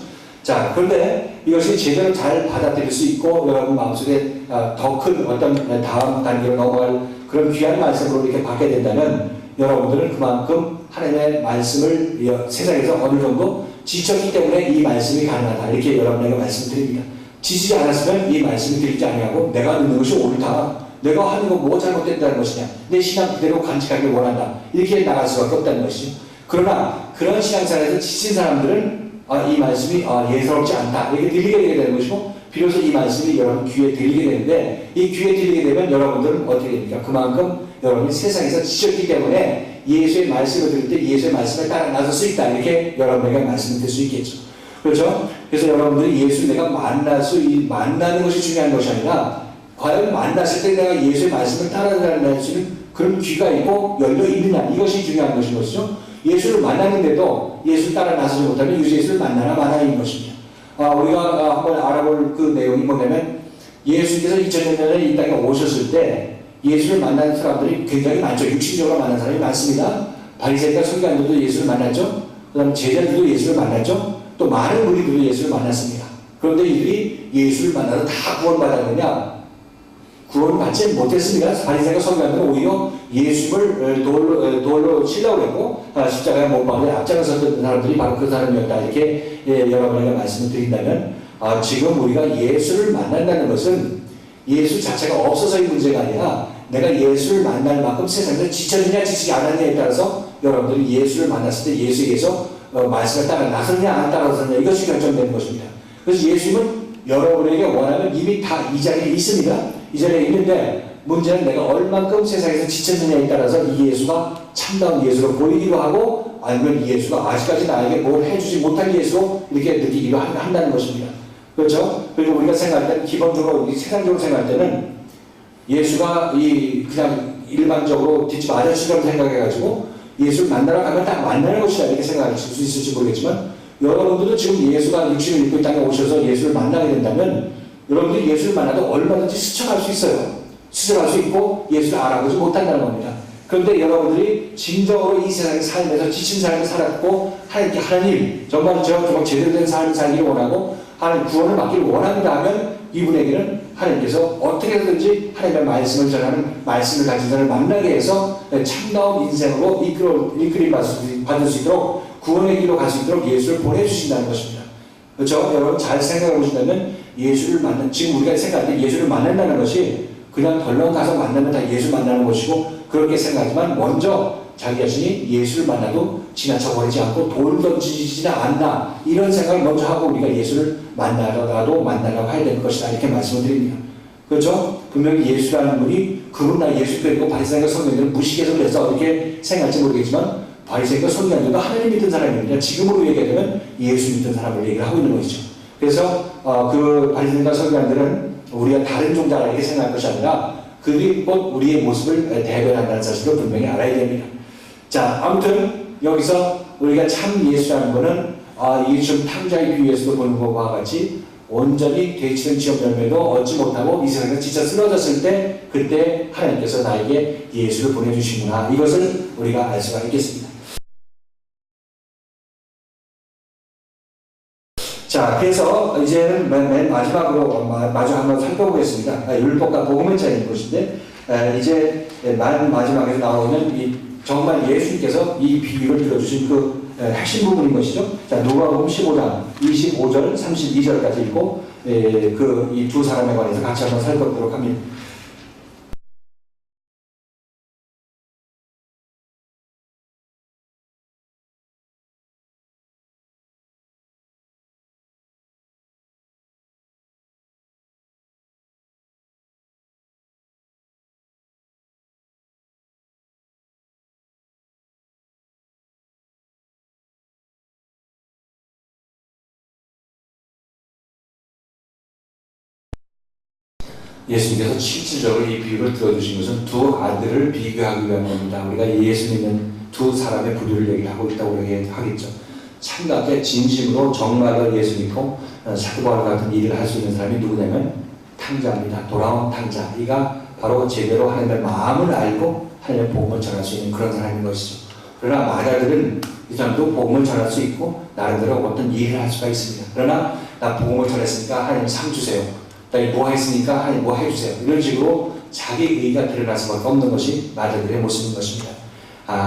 A: 자, 그런데 이것이 제대로 잘 받아들일 수 있고 여러분 마음속에 더 큰 어떤 다음 단계로 넘어갈 그런 귀한 말씀으로 이렇게 받게 된다면 여러분들은 그만큼 하나님의 말씀을 세상에서 어느 정도 지쳤기 때문에 이 말씀이 가능하다. 이렇게 여러분에게 말씀드립니다. 지치지 않았으면 이 말씀을 드리지 아니하고 내가 믿는 것이 옳다. 내가 하는 거 뭐 잘못됐다는 것이냐. 내 신앙 그대로 간직하길 원한다. 이렇게 나갈 수밖에 없다는 것이죠. 그러나 그런 신앙생활에서 지친 사람들은 이 말씀이 예사롭지 않다. 이렇게 들리게 되게 되는 것이고 비로소 이 말씀이 여러분 귀에 들리게 되는데 이 귀에 들리게 되면 여러분들은 어떻게 됩니까? 그만큼 여러분이 세상에서 지쳤기 때문에 예수의 말씀을 들을 때 예수의 말씀에 따라 나설 수 있다. 이렇게 여러분에게 말씀을 드릴 수 있겠죠. 그렇죠? 그래서 여러분들이 예수 내가 만나는 것이 중요한 것이 아니라 과연 만났을 때 내가 예수의 말씀을 따라갈 수 있는 그런 귀가 있고 열려 있느냐 이것이 중요한 것인 것이죠. 예수를 만났는데도 예수를 따라 나서지 못하면 예수를 만나나 마나인 것입니다. 우리가 한번 알아볼 그 내용이 뭐냐면 예수께서 2000년 전에 이 땅에 오셨을 때 예수를 만난 사람들이 굉장히 많죠. 육신적으로 만난 사람이 많습니다. 바리새인과 서기관들도 예수를 만났죠. 그 다음 제자들도 예수를 만났죠. 또 많은 무리들도 예수를 만났습니다. 그런데 이들이 예수를 만나서 다 구원받았느냐? 구원받지 못했습니다. 바리새인과 서기관들은 오히려 예수를 돌로 치려고 했고 십자가에 못 박는 앞장섰던 사람들이 바로 그 사람이었다. 이렇게 여러분에게 말씀을 드린다면 지금 우리가 예수를 만난다는 것은 예수 자체가 없어서의 문제가 아니라 내가 예수를 만날 만큼 세상에서 지쳤느냐 지치지 않았느냐에 따라서 여러분들이 예수를 만났을 때 예수에게서 말씀을 따라 나섰냐 안 따라섰냐 이것이 결정되는 것입니다. 그래서 예수님은 여러분에게 원하면 이미 다 이 자리에 있습니다. 이 자리에 있는데 문제는 내가 얼만큼 세상에서 지쳤느냐에 따라서 이 예수가 참다운 예수로 보이기도 하고 아니면 이 예수가 아직까지 나에게 뭘 해주지 못한 예수로 이렇게 느끼기도 한다는 것입니다. 그렇죠? 그리고 우리가 생각할 때는 기본적으로 세상적으로 생각할 때는 예수가 그냥 일반적으로 뒷집 아저씨처럼 생각해가지고 예수를 만나러 가면 딱 만나는 것이다 이렇게 생각하실 수 있을지 모르겠지만 여러분들도 지금 예수가 육신을 입고 이 땅에 오셔서 예수를 만나게 된다면 여러분들이 예수를 만나도 얼마든지 스쳐갈 수 있어요. 스쳐갈 수 있고 예수를 알아보지 못한다는 겁니다. 그런데 여러분들이 진정으로 이 세상에 살면서 지친 삶을 살았고 하나님 정말 제대로 된 삶을 살기를 원하고 하나님 구원을 받기를 원합니다 하면 이분에게는 하나님께서 어떻게든지 하나님의 말씀을 전하는 말씀을 가진 자를 만나게 해서 참다운 인생으로 이끌임 받을 수 있도록 구원의 길로 갈 수 있도록 예수를 보내주신다는 것입니다. 그렇죠? 여러분 잘 생각해 보신다면 지금 우리가 생각할 때 예수를 만난다는 것이 그냥 덜렁 가서 만나면 다 예수 만나는 것이고 그렇게 생각하지만 먼저 자기 자신이 예수를 만나도 지나쳐버리지 않고 돌 던지지는 않나 이런 생각을 먼저 하고 우리가 예수를 만나려고 해야 되는 것이다 이렇게 말씀을 드립니다. 그렇죠? 분명히 예수라는 분이 그분 예수 빼고 바리새인과 서기관들은 무식해서 그래서 어떻게 생각할지 모르겠지만 바리새인과 서기관들도 하나님 믿던 사람입니다. 지금으로 얘기하면 예수 믿던 사람을 얘기를 하고 있는 것이죠. 그래서 그 바리새인과 서기관들은 우리가 다른 종자라 이렇게 생각할 것이 아니라 그들이 곧 우리의 모습을 대변한다는 사실을 분명히 알아야 됩니다. 자, 아무튼 여기서 우리가 참 예수라는 것은 이 좀 탕자의 비유에서도 보는 것과 같이 온전히 되치는 지업 열매도 얻지 못하고 이 세상에서 지쳐 쓰러졌을 때 그때 하나님께서 나에게 예수를 보내주시구나 이것을 우리가 알 수가 있겠습니다. 자, 그래서 이제는 맨 마지막으로 마저 한번 살펴보겠습니다. 율법과 복음의 차이인 것인데 이제 맨 마지막에서 나오는 정말 예수님께서 이 비유를 들어주신 그 핵심 부분인 것이죠. 자, 누가복음 15장 25절 32절까지 읽고 이 두 사람에 관해서 같이 한번 살펴보도록 합니다. 예수님께서 실질적으로 이 비유를 들어주신 것은 두 아들을 비교하기 위한 겁니다. 우리가 예수 믿는 두 사람의 부류를 얘기하고 있다고 하겠죠. 참답게 진심으로 정말로 예수 믿고 사도 바울 같은 일을 할 수 있는 사람이 누구냐면 탕자입니다. 돌아온 탕자. 이가 바로 제대로 하나님의 마음을 알고 하나님의 복음을 전할 수 있는 그런 사람인 것이죠. 그러나 마다들은 이 사람도 복음을 전할 수 있고 나름대로 어떤 일을 할 수가 있습니다. 그러나 나 복음을 전했으니까 하나님 상 주세요. 나 뭐 했으니까 하나님 뭐 해주세요. 이런 식으로 자기 의의가 드러날 수밖에 없는 것이 마다들의 모습인 것입니다.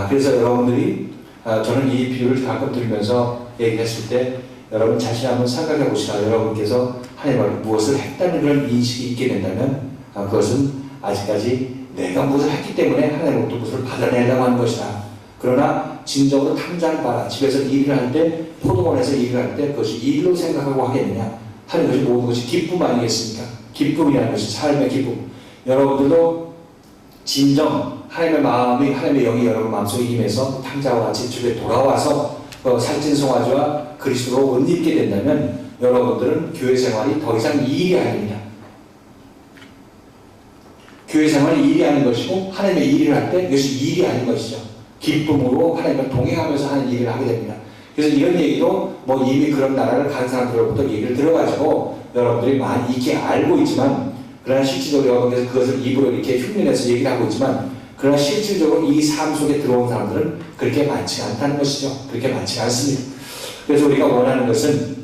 A: 그래서 여러분들이 저는 이 비유를 가끔 들으면서 얘기했을 때 여러분 자신 한번 생각해 보시라. 여러분께서 하나님을 무엇을 했다는 그런 인식이 있게 된다면 그것은 아직까지 내가 무엇을 했기 때문에 하나님으로부터 무엇을 받아내려고 하는 것이다. 그러나 진정으로 탕자를 봐라. 집에서 일을 할 때, 포도원에서 일을 할 때 그것이 일로 생각하고 하겠느냐 하는 것이 모든 것이 기쁨 아니겠습니까? 기쁨이라는 것이 삶의 기쁨. 여러분들도 진정 하나님의 마음이, 하나님의 영이 여러분 마음속에 임해서 탕자와 같이 집에 돌아와서 살찐 송아지와 그리스도로 옷 입게 된다면 여러분들은 교회 생활이 더 이상 일이 아닙니다. 교회 생활이 일이 아닌 것이고 하나님의 일을 할 때 이것이 일이 아닌 것이죠. 기쁨으로 하나님과 동행하면서 하는 일을 하게 됩니다. 그래서 이런 얘기도 뭐 이미 그런 나라를 간 사람들로부터 얘기를 들어가지고 여러분들이 많이 익히 알고 있지만 그러나 실질적으로 여러분께서 그것을 입으로 이렇게 흉내내서 얘기를 하고 있지만 그러나 실질적으로 이 삶 속에 들어온 사람들은 그렇게 많지가 않다는 것이죠. 그렇게 많지가 않습니다. 그래서 우리가 원하는 것은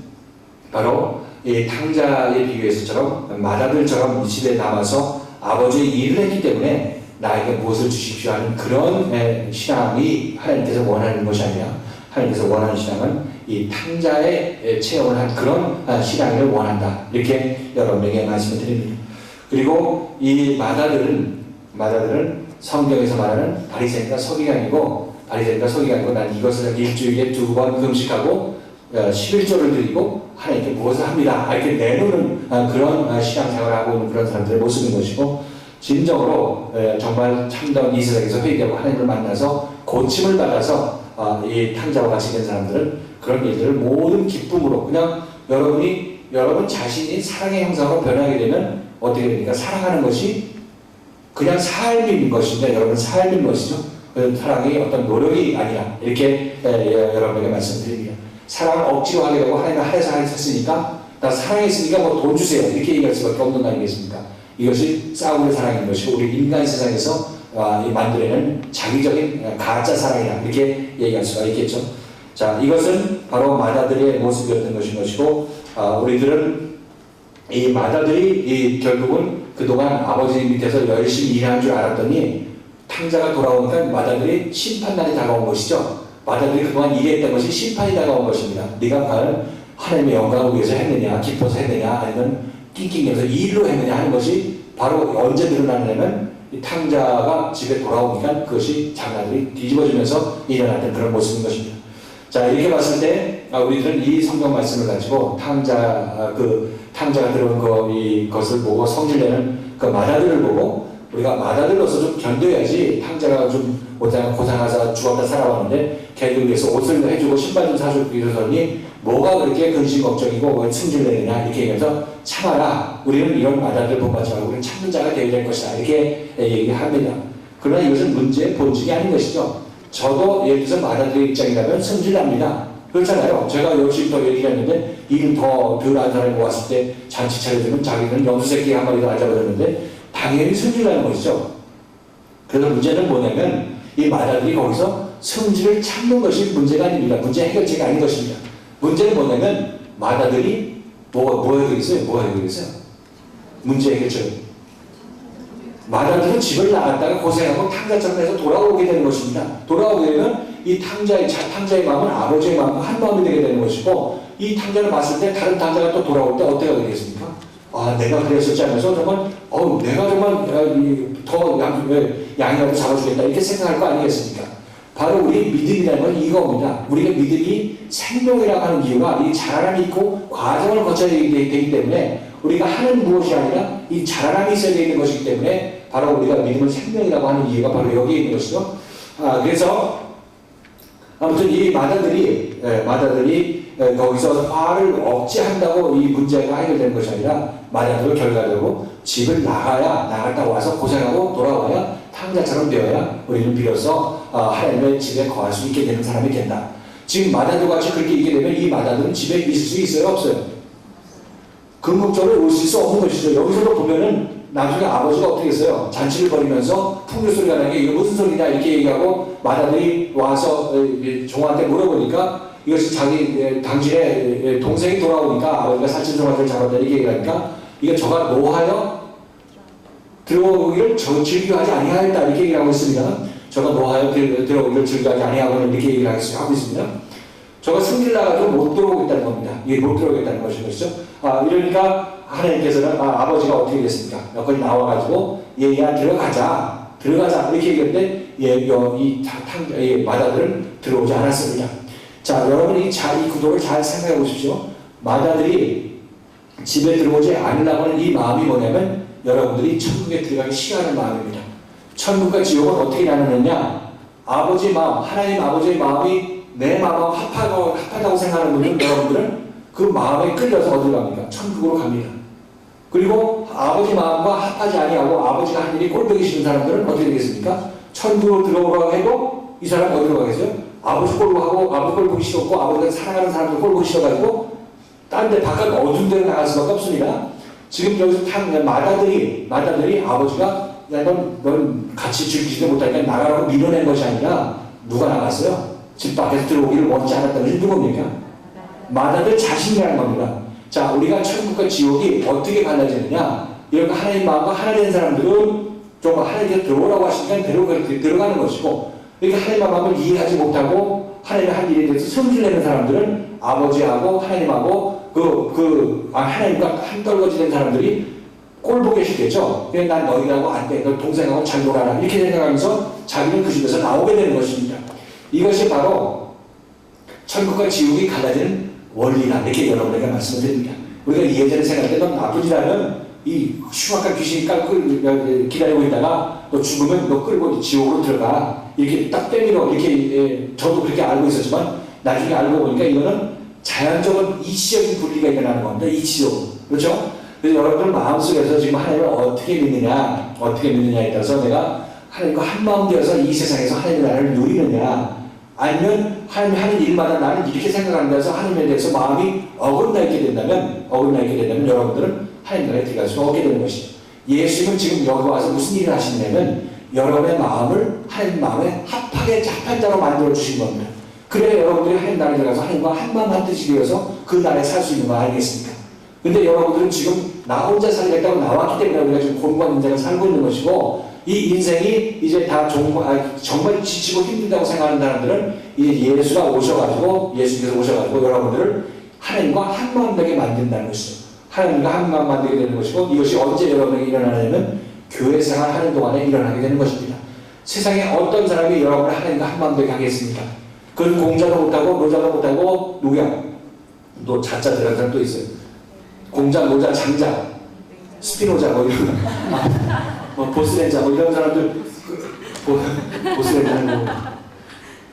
A: 바로 이 탕자의 비유에서처럼 마다들처럼 이 집에 남아서 아버지의 일을 했기 때문에 나에게 무엇을 주십시오 하는 그런 신앙이 하나님께서 원하는 것이 아니라 하나님께서 원하는 신앙은 이 탕자의 체험을 한 그런 신앙을 원한다. 이렇게 여러분에게 말씀을 드립니다. 그리고 이 마다들은 성경에서 말하는 바리새인과 서기관이고 난 이것을 일주일에 2번 금식하고 11조를 드리고 하나님께 무엇을 합니다. 이렇게 내놓는 그런 신앙생활을 하고 있는 그런 사람들의 모습인 것이고 진정으로 정말 참다운 이 세상에서 회개하고 하나님을 만나서 고침을 받아서 이 탕자와 같이 된 사람들은 그런 일들을 모든 기쁨으로 그냥 여러분 자신이 사랑의 형상으로 변하게 되면 어떻게 됩니까? 사랑하는 것이 그냥 삶인 것인데 여러분 삶인 것이죠. 사랑이 어떤 노력이 아니라 이렇게 여러분에게 말씀드립니다. 사랑을 억지로 하게 되고 하나님을 하려서 했으니까 나 사랑했으니까 뭐 돈 주세요 이렇게 얘기할 수밖에 없는 거 아니겠습니까? 이것이 싸움의 사랑인 것이고 우리 인간 세상에서 만들어내는 자기적인 가짜 사랑이다 이렇게 얘기할 수가 있겠죠. 자, 이것은 바로 마다들의 모습이었던 것이고 우리들은 이 마다들이 결국은 그동안 아버지 밑에서 열심히 일하는 줄 알았더니 탕자가 돌아오니까 마다들이 심판날이 다가온 것이죠. 마다들이 그동안 일했던 것이 심판이 다가온 것입니다. 네가 과연 하나님의 영광을 위해서 했느냐, 기뻐서 했느냐, 아니면 낑낑대면서 일로 했느냐 하는 것이 바로 언제 드러나냐면 이 탕자가 집에 돌아오니까 그것이 장난들이 뒤집어지면서 일어났던 그런 모습인 것입니다. 자, 이렇게 봤을 때 우리들은 이 성경 말씀을 가지고 탕자가 들어온 이것을 보고 성질내는 그 마다들을 보고 우리가 마다들로서 좀 견뎌야지 탕자가 좀 고생하자 죽었다 살아왔는데 걔들 위해서 옷을 해주고 신발 좀 사주고 이러더니 뭐가 그렇게 근심 걱정이고 뭘 승질내느냐 이렇게 얘기해서 참아라. 우리는 이런 마다들 본받지 말고 우리는 참는 자가 되어야 될 것이다. 이렇게 얘기합니다. 그러나 이것은 문제의 본질이 아닌 것이죠. 저도 예를 들어서 마다들의 입장이라면 승질납니다. 그렇잖아요. 제가 열심히 얘기를 했는데 일을 더 덜한 사람이 모았을 때 잔치 차려주면 자기는 염소새끼 한 마리 더 앉아버렸는데 당연히 승질나는 것이죠. 그래서 문제는 뭐냐면 이 마다들이 거기서 승질을 참는 것이 문제가 아닙니다. 문제 해결책이 아닌 것입니다. 문제는 뭐냐면 마다들이 뭐가 해결되겠어요? 문제 해결책. 마다들은 집을 나갔다가 고생하고 탕자처럼 해서 돌아오게 되는 것입니다. 돌아오게 되면 이 탕자의 마음은 아버지의 마음과 한 마음이 되게 되는 것이고 이 탕자를 봤을 때 다른 탕자가 또 돌아올 때 어떻게 되겠습니까? 내가 그랬었지 하면서 정말 내가 정말 더 양이라도 잡아주겠다 이렇게 생각할 거 아니겠습니까? 바로 우리 믿음이라는 건 이겁니다. 우리가 믿음이 생명이라고 하는 이유가 이 자라남이 있고 과정을 거쳐야 되기 때문에 우리가 하는 무엇이 아니라 이 자라남이 있어야 되는 것이기 때문에 바로 우리가 믿음을 생명이라고 하는 이유가 바로 여기에 있는 것이죠. 그래서 아무튼 이 마다들이 거기서 화를 억제한다고 이 문제가 해결되는 것이 아니라 마다들은 결과적으로 집을 나갔다 와서 고생하고 돌아와야 탕자처럼 되어야 우리는 비로소 하나님의 집에 거할 수 있게 되는 사람이 된다. 지금 마다들 같이 그렇게 있게 되면 이 마다들은 집에 있을 수 있어요? 없어요? 궁극적으로 오실 수 없는 것이죠. 여기서도 보면은 나중에 아버지가 어떻게 했어요? 잔치를 벌이면서 풍류 소리가 나게 이게 무슨 소리냐 이렇게 얘기하고 마다들이 와서 종한테 물어보니까 이것이 당신의 동생이 돌아오니까 아버지가 살찐송아지를 잡았다 이렇게 얘기하니까 이게 저가 노하여 들어오기를 즐겨하지 아니하였다 이렇게 얘기하고 있습니다. 저가 노하여 들어오기를 즐겨하지 아니하고는 이렇게 얘기를 하고 있습니다. 저가 승리를 나가도 못 들어오겠다는 겁니다. 이게 못 들어오겠다는 것이죠. 이러니까 하나님께서는 아버지가 어떻게 됐습니까? 여기까지 나와가지고 얘야 들어가자 이렇게 얘기했는데 이 마다들은 들어오지 않았습니다. 자, 여러분 이 구도를 잘 생각해 보십시오. 마다들이 집에 들어오지 않으려고 하는 이 마음이 뭐냐면 여러분들이 천국에 들어가기 싫어하는 마음입니다. 천국과 지옥은 어떻게 나누느냐? 아버지 마음, 하나님 아버지의 마음이 내 마음하고 합하다고 생각하는 분들은 여러분들은 그 마음에 끌려서 어디로 갑니까? 천국으로 갑니다. 그리고 아버지 마음과 합하지 아니하고 아버지가 한 일이 꼴보기 싫은 사람들은 어떻게 되겠습니까? 천국으로 들어오라고 해도 이 사람 어디로 가겠어요? 아버지 꼴보고 아버지 꼴보기 싫었고 아버지가 사랑하는 사람들 꼴보기 싫어가지고 딴 데 바깥 어두운 데로 나갈 수밖에 없습니다. 지금 여기서 마다들이 아버지가 야, 넌 같이 즐기지도 못하니까 나가라고 밀어낸 것이 아니라 누가 나갔어요? 집 밖에서 들어오기를 원치 않았다는 것이 누굽니까? 마다들 자신이라는 겁니다. 자, 우리가 천국과 지옥이 어떻게 갈라지느냐? 이렇게 하나님 마음과 하나 된 사람들은 좀 하나님께서 들어오라고 하시니까 들어가는 것이고, 이렇게 하나님 마음을 이해하지 못하고 하나님의 한 일에 대해서 성질 내는 사람들은 아버지하고 하나님하고 하나님과 한 떨거지 된 사람들이 꼴보기 싫겠죠. 그냥 난 너희하고 안 돼. 너 동생하고 잘 놀아라. 이렇게 생각하면서 자기는 그 집에서 나오게 되는 것입니다. 이것이 바로 천국과 지옥이 갈라지는 원리다. 이렇게 여러분에게 말씀을 드립니다. 우리가 예전에 생각할 때 넌 나쁘지 않은 이 흉악한 귀신이 기다리고 있다가 너 죽으면 너 끌고 지옥으로 들어가. 이렇게 딱 때리고 이렇게 저도 그렇게 알고 있었지만 나중에 알고 보니까 이거는 자연적인 이치적인 분리가 일어나는 겁니다. 이치적으로. 그렇죠? 그래서 여러분들 마음속에서 지금 하나님을 어떻게 믿느냐에 따라서 내가 하나님과 한마음 되어서 이 세상에서 하나님의 나라를 누리느냐, 아니면 하나님이 하는 일마다 나는 이렇게 생각하는 데서 하나님에 대해서 마음이 어긋나 있게 된다면 여러분들은 하나님 나라에 들어갈 수 없게 되는 것이죠. 예수님은 지금 여기 와서 무슨 일을 하시냐면 여러분의 마음을 하나님 마음에 합한 자로 만들어 주신 겁니다. 그래야 여러분들이 하나님 나라에 들어가서 하나님과 한마음 한뜻이 되어서 그 나라에 살 수 있는 거 아니겠습니까? 근데 여러분들은 지금 나 혼자 살겠다고 나왔기 때문에 우리가 지금 공부한 인생을 살고 있는 것이고, 이 인생이 이제 다 정말 지치고 힘들다고 생각하는 사람들은 이제 예수님께서 오셔가지고 여러분들을 하나님과 한마음 되게 만든다는 것이죠. 하나님과 한마음 만들게 되는 것이고, 이것이 언제 여러분에게 일어나냐면 교회 생활 하는 동안에 일어나게 되는 것입니다. 세상에 어떤 사람이 여러분을 하나님과 한마음 되게 하겠습니까? 그건 공자도 못하고 노자도 못하고 누구야? 또 자자 들어간 사람 또 있어요. 공자, 노자, 장자, 스피노자 뭐 이런 보스렌자 뭐 이런 사람들 보스렌자는 뭐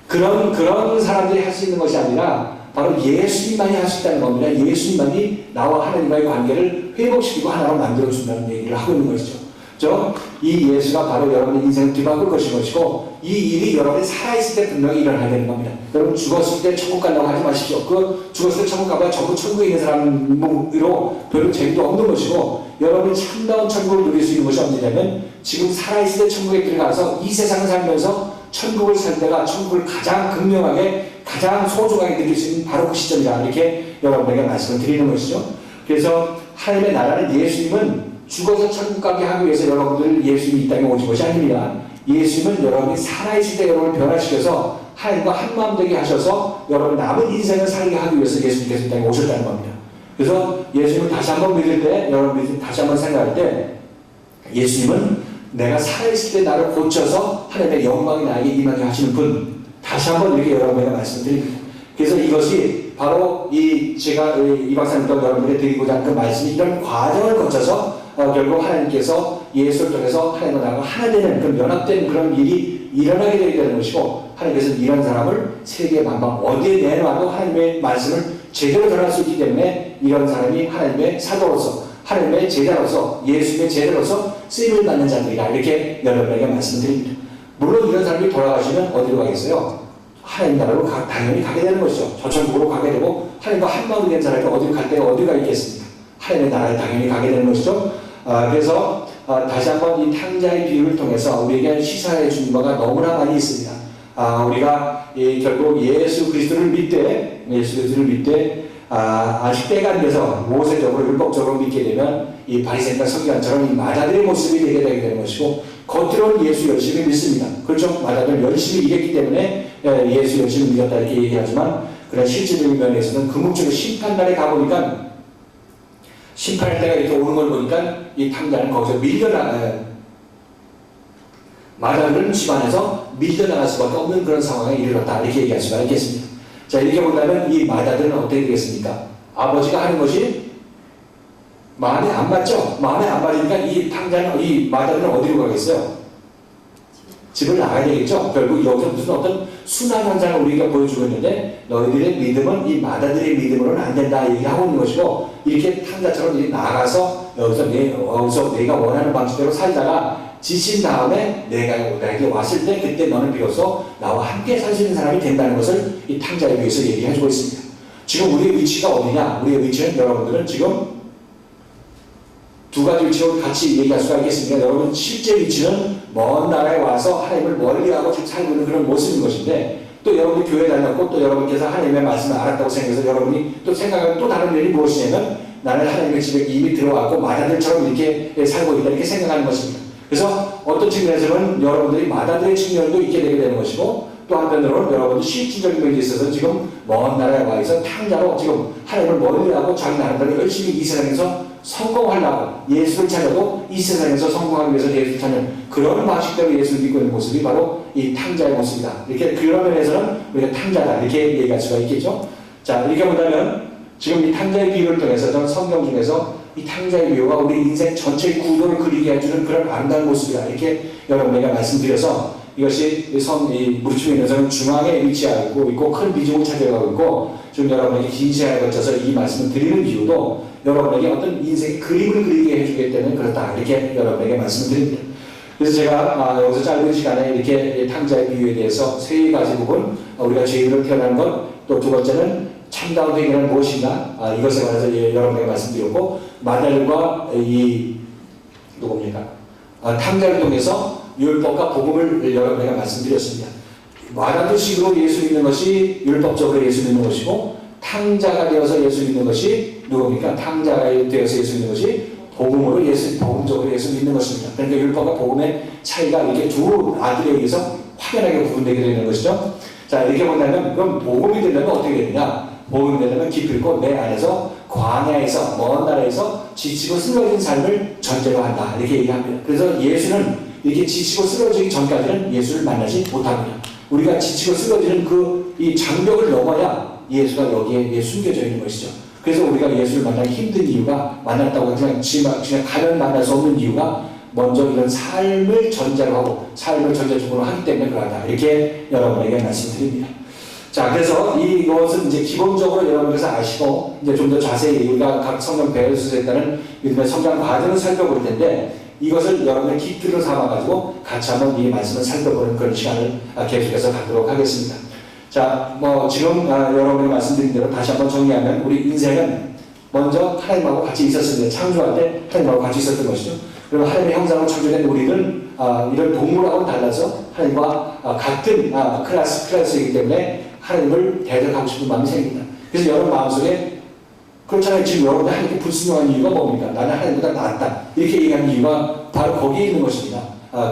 A: 그런 사람들이 할 수 있는 것이 아니라 바로 예수님만이 할 수 있다는 겁니다. 예수님만이 나와 하나님과의 관계를 회복시키고 하나로 만들어준다는 얘기를 하고 있는 것이죠. 이 예수가 바로 여러분의 인생을 뒤바꿀 것이고, 이 일이 여러분이 살아있을 때 분명히 일어나게 되는 겁니다. 여러분 죽었을 때 천국 가려고 하지 마십시오. 죽었을 때 천국 가봐야 전부 천국에 있는 사람으로 별로 재미도 없는 것이고, 여러분이 참다운 천국을 누릴 수 있는 것이 언제냐면 지금 살아있을 때 천국에 들어가서 이 세상을 살면서 천국을 살 때가 천국을 가장 극명하게 가장 소중하게 느낄 수 있는 바로 그 시점이다. 이렇게 여러분에게 말씀을 드리는 것이죠. 그래서 하나님의 나라는 예수님은 죽어서 천국 가게 하기 위해서 여러분들 예수님이 이 땅에 오신 것이 아닙니다. 예수님은 여러분이 살아있을 때 여러분을 변화시켜서 하나님과 한마음 되게 하셔서 여러분 남은 인생을 살게 하기 위해서 예수님께서 이 땅에 오셨다는 겁니다. 그래서 예수님을 다시 한번 믿을 때, 여러분 다시 한번 생각할 때 예수님은 내가 살아있을 때 나를 고쳐서 하나님의 영광이 나에게 임하게 하시는 분, 다시 한번 이렇게 여러분에게 말씀드립니다. 그래서 이것이 바로 제가 이 박사님과 여러분에게 드리고자 하는 그 말씀이 이런 과정을 거쳐서 결국 하나님께서 예수를 통해서 하나님과 나하고 하나 되는 그런 연합된 그런 일이 일어나게 되게 되는 것이고, 하나님께서는 이런 사람을 세계 만방 어디에 내놔도 하나님의 말씀을 제대로 전할 수 있기 때문에 이런 사람이 하나님의 사도로서, 하나님의 제자로서, 예수님의 제자로서 쓰임을 받는 자들이다. 이렇게 여러분에게 말씀드립니다. 물론 이런 사람이 돌아가시면 어디로 가겠어요? 하나님 나라로 당연히 가게 되는 것이죠. 저천국으로 가게 되고, 하나님과 한마음이 된 사람이 어디로 갈 때 어디가 있겠습니까? 하나님의 나라에 당연히 가게 되는 것이죠. 그래서 다시 한번 이 탕자의 비유를 통해서 우리에게 시사해 주는 바가 너무나 많이 있습니다. 우리가 결국 예수 그리스도를 믿되 아직 때가 안 돼서 모세적으로 율법적으로 믿게 되면 이 바리새인과 서기관처럼 이 마다들의 모습이 되게 되는 것이고, 겉으로는 예수 열심히 믿습니다. 그렇죠? 마다들 열심히 이겼기 때문에 예수 열심히 믿었다 이렇게 얘기하지만, 그런 실질적인 면에서는 금묵적인 심판날에 가보니까, 심판할 때가 이렇게 오는 걸 보니까 이 탕자는 거기서 마다들은 집안에서 밀려나갈 수밖에 없는 그런 상황에 이르렀다 이렇게 얘기할 수가 있겠습니다. 자, 이렇게 본다면 이 마다들은 어떻게 되겠습니까? 아버지가 하는 것이 마음에 안 맞죠? 마음에 안 맞으니까 이 마다들은 어디로 가겠어요? 집을 나가야 되겠죠? 결국 여기서 무슨 어떤 순환 현상을 우리가 보여주고 있는데, 너희들의 믿음은 이 마다들의 믿음으로는 안 된다 얘기하고 있는 것이고, 이렇게 탕자처럼 나가서 여기서 내가 원하는 방식대로 살다가 지친 다음에 내가 나에게 왔을 때 그때 너는 비로소 나와 함께 살 수 있는 사람이 된다는 것을 이 탕자에 비해서 얘기해주고 있습니다. 지금 우리의 위치가 어디냐? 우리의 위치는 여러분들은 지금 두 가지 위치로 같이 얘기할 수가 있겠습니다. 여러분 실제 위치는 먼 나라에 와서 하나님을 멀리하고 지금 살고 있는 그런 모습인 것인데, 또 여러분이 교회 다녔고 또 여러분께서 하나님의 말씀을 알았다고 생각해서 여러분이 또 생각하는 또 다른 일이 무엇이냐면, 나는 하나님의 집에 이미 들어왔고 마다들처럼 이렇게 살고 있다 이렇게 생각하는 것입니다. 그래서 어떤 측면에서는 여러분들이 마다들의 측면도 있게 되게 되는 것이고, 또 한편으로는 여러분들 실질적인 면에 있어서 지금 먼 나라에 와 있어 탕자로 지금 하나님을 멀리하고 자기 나름대로 열심히 이 세상에서 성공하려고 예수를 찾아도 이 세상에서 성공하기 위해서 예수를 찾는 그런 방식대로 예수를 믿고 있는 모습이 바로 이 탕자의 모습이다. 이렇게 그런 면에서는 우리가 탕자다 이렇게 얘기할 수가 있겠죠. 자, 이렇게 본다면 지금 이 탕자의 비유를 통해서 저는 성경 중에서 이 탕자의 비유가 우리 인생 전체의 구도를 그리게 해주는 그런 아름다운 모습이다 이렇게 여러분에게 말씀드려서, 이것이 무리춤에 있는 성은 중앙에 위치하고 있고 큰 비중을 차지하고 있고, 지금 여러분에게 긴 시간에 걸쳐서 이 말씀을 드리는 이유도 여러분에게 어떤 인생의 그림을 그리게 해주기 때문에 그렇다 이렇게 여러분에게 말씀을 드립니다. 그래서 제가 여기서 짧은 시간에 이렇게 탕자의 비유에 대해서 세 가지 부분, 우리가 죄인으로 태어난 것, 또 두 번째는 참다운 회개는 무엇인가, 이것에 관해서 여러분에게 말씀드렸고, 마다들과 누굽니까? 탕자를 통해서 율법과 복음을 여러분에게 말씀드렸습니다. 마다들식으로 예수 믿는 것이 율법적으로 예수 믿는 것이고, 탕자가 되어서 예수 믿는 것이 누굽니까? 탕자가 되어서 예수 믿는 것이 복음적으로 예수 믿는 것입니다. 그러니까 율법과 복음의 차이가 이렇게 두 아들에 의해서 확연하게 구분되게 되는 것이죠. 자, 이렇게 본다면 그럼 복음이 되려면 어떻게 되느냐? 복음이 되려면 기필코 내 안에서 광야에서 먼 나라에서 지치고 쓰러진 삶을 전제로 한다 이렇게 얘기합니다. 그래서 예수는 이렇게 지치고 쓰러지기 전까지는 예수를 만나지 못합니다. 우리가 지치고 쓰러지는 이 장벽을 넘어야 예수가 여기에 숨겨져 있는 것이죠. 그래서 우리가 예수를 만나기 힘든 이유가, 만났다고 그냥 가면 만날 수 없는 이유가 먼저 이런 삶을 전제로 하고 삶을 전제적으로 하기 때문에 그러하다 이렇게 여러분에게 말씀드립니다. 자, 그래서 이것은 이제 기본적으로 여러분께서 아시고, 이제 좀 더 자세히 우리가 각 성경 배열수에 따른 믿음의 성장 과정을 살펴볼 텐데, 이것을 여러분의 기틀로 삼아가지고 같이 한번 이 말씀을 살펴보는 그런 시간을 계속해서 갖도록 하겠습니다. 자, 지금 여러분이 말씀드린 대로 다시 한번 정리하면, 우리 인생은 먼저 하나님하고 같이 있었습니다. 창조할 때 하나님하고 같이 있었던 것이죠. 그리고 하나님의 형상으로 창조된 우리는 이런 동물하고는 달라서 하나님과 같은 클래스이기 때문에 하나님을 대적하고 싶은 마음이 생깁니다. 그래서 여러분 마음속에, 그렇잖아요. 지금 여러분들 하나님께 불순종한 이유가 뭡니까? 나는 하나님보다 낫다 이렇게 얘기하는 이유가 바로 거기에 있는 것입니다.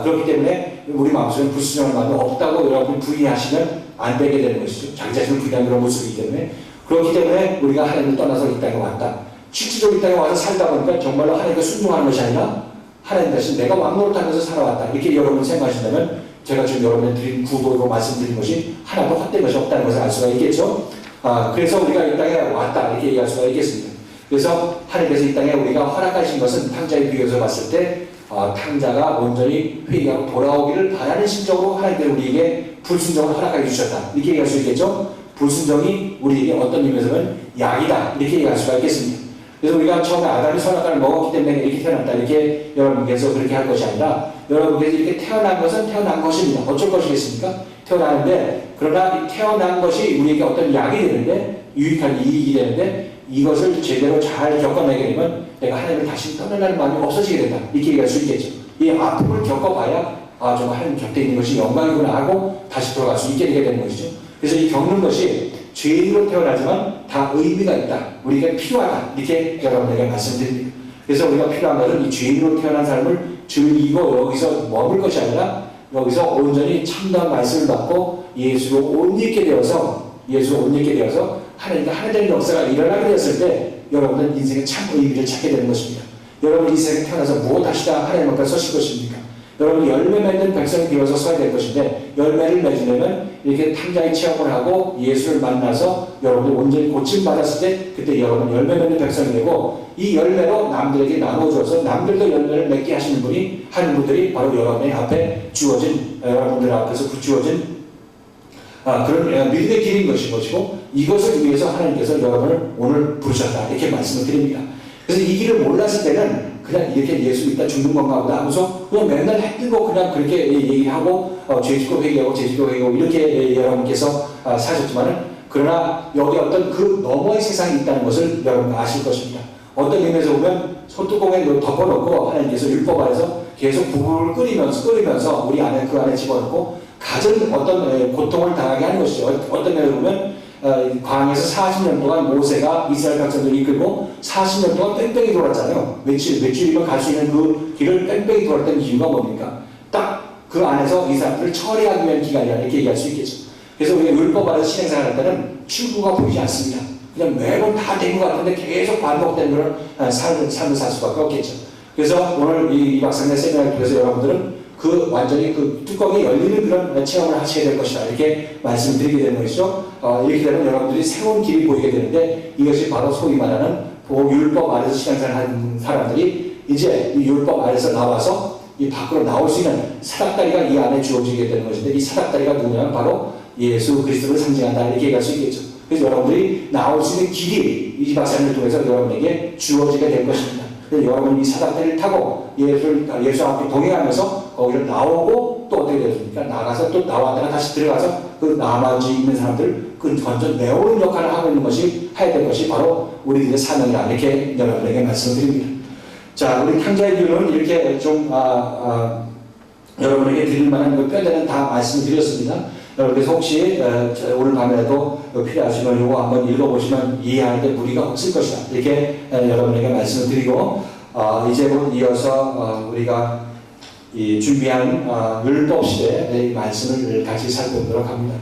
A: 그렇기 때문에 우리 마음속에 불순종할 마음이 없다고 여러분이 부인하시면 안 되게 되는 것이죠. 자기 자신을 부인하는 그런 모습이기 때문에. 그렇기 때문에 우리가 하나님을 떠나서 이 땅에 왔다. 실질적으로 이 땅에 와서 살다 보니까 정말로 하나님께 순종하는 것이 아니라 하나님 대신 내가 왕노릇하면서 살아왔다 이렇게 여러분이 생각하신다면, 제가 지금 여러분에 드린 구도로 말씀드린 것이 하나도 헛된 것이 없다는 것을 알 수가 있겠죠. 그래서 우리가 이 땅에 왔다 이렇게 얘기할 수가 있겠습니다. 그래서 하나님께서 이 땅에 우리가 허락하신 것은 탕자의 비유에서 봤을 때 탕자가 온전히 회개하고 돌아오기를 바라는 심정으로 하나님께서 우리에게 불순종을 허락해 주셨다 이렇게 얘기할 수 있겠죠. 불순종이 우리에게 어떤 의미에서는 약이다 이렇게 얘기할 수가 있겠습니다. 그래서 우리가 처음에 아담이 선악과를 먹었기 때문에 이렇게 태어났다 이렇게 여러분께서 그렇게 할 것이 아니라, 여러분께서 이렇게 태어난 것은 태어난 것입니다. 어쩔 것이겠습니까? 태어나는데, 그러나 태어난 것이 우리에게 어떤 약이 되는데, 유익한 이익이 되는데, 이것을 제대로 잘 겪어내게 되면 내가 하나님을 다시 떠나려는 마음이 없어지게 된다. 이렇게 얘기할 수 있겠죠. 이 아픔을 겪어봐야 정말 하나님 곁에 있는 것이 영광이구나 하고 다시 돌아갈 수 있게 되게 되는 것이죠. 그래서 이 겪는 것이 죄인으로 태어나지만 다 의미가 있다. 우리가 필요하다. 이렇게 여러분에게 말씀드립니다. 그래서 우리가 필요한 것은 이 죄인으로 태어난 삶을 즐기고 여기서 머물 것이 아니라 여기서 온전히 참다운 말씀을 받고 예수로 옷 입게 되어서 하나님과 하나 되는 역사가 일어나게 되었을 때 여러분은 인생의 참 의미를 찾게 되는 것입니다. 여러분 인생에 태어나서 무엇 하시다 하나님 앞에 서실 것입니까? 여러분 열매 맺는 백성이 되어서 서야 될 것인데 열매를 맺으려면 이렇게 탕자의 체험을 하고 예수를 만나서 여러분이 온전히 고침받았을 때 그때 여러분 열매 맺는 백성이 되고 이 열매로 남들에게 나눠줘서 남들도 열매를 맺게 하시는 분이 하는 분들이 바로 여러분의 앞에 주어진 여러분들 앞에서 주어진 그런 믿음의 길인 것이고 이것을 위해서 하나님께서 여러분을 오늘 부르셨다 이렇게 말씀을 드립니다. 그래서 이 길을 몰랐을 때는 그냥 이렇게 예수 믿다 죽는 건가 보다 하면서 그냥 맨날 해뜨고 그냥 그렇게 얘기하고 죄짓고 회개하고 이렇게 여러분께서 사셨지만은 그러나 여기 어떤 그 너머의 세상이 있다는 것을 여러분 아실 것입니다. 어떤 의미에서 보면 소뚜껑에 덮어놓고 하나님께서 율법 안에서 계속 부부를 끓이면서 우리 안에 그 안에 집어넣고 가진 어떤 고통을 당하게 하는 것이죠. 어떤 면에서 보면 광야에서 40년 동안 모세가 이스라엘 백성들을 이끌고 40년 동안 뺑뺑이 돌았잖아요. 며칠이면 갈 수 있는 그 길을 뺑뺑이 돌았던 이유가 뭡니까? 딱 그 안에서 이 사람들을 처리하기 위한 기간이라 이렇게 얘기할 수 있겠죠. 그래서 우리가 율법 안에서 신앙생활 할 때는 출구가 보이지 않습니다. 그냥 매번 다 된 것 같은데 계속 반복되는 그런 삶을 살 수밖에 없겠죠. 그래서 오늘 이 박사님의 세미나를 통해서 여러분들은 그 완전히 그 뚜껑이 열리는 그런 체험을 하셔야 될 것이다. 이렇게 말씀을 드리게 되는 것이죠. 이렇게 되면 여러분들이 새로운 길이 보이게 되는데 이것이 바로 소위 말하는 율법 아래서 신앙생활을 하는 사람들이 이제 이 율법 아래서 나와서 이 밖으로 나올 수 있는 사닥다리가 이 안에 주어지게 되는 것인데 이 사닥다리가 누구냐면 바로 예수 그리스도를 상징한다. 이렇게 얘기할 수 있겠죠. 그래서 여러분들이 나올 수 있는 길이 이 박사님을 통해서 여러분에게 주어지게 될 것입니다. 여러분이 이 사닥다리를 타고 예수 앞에 동행하면서 거기서 나오고 또 어떻게 되겠습니까? 나가서 또 나왔다가 다시 들어가서 그 나머지 있는 사람들 그 건져 내오는 역할을 하고 있는 것이 해야 될 것이 바로 우리들의 사명이다. 이렇게 여러분에게 말씀을 드립니다. 자, 우리 탕자의 균은 이렇게 좀 여러분에게 드릴 만한 그 뼈대는 다 말씀을 드렸습니다. 그래서 혹시 오늘 밤에도 필요하시면 이거 한번 읽어보시면 이해하는데 무리가 없을 것이다. 이렇게 여러분에게 말씀을 드리고 이제 곧 이어서 우리가 이 준비한 율법 시대의 말씀을 같이 살펴보도록 합니다.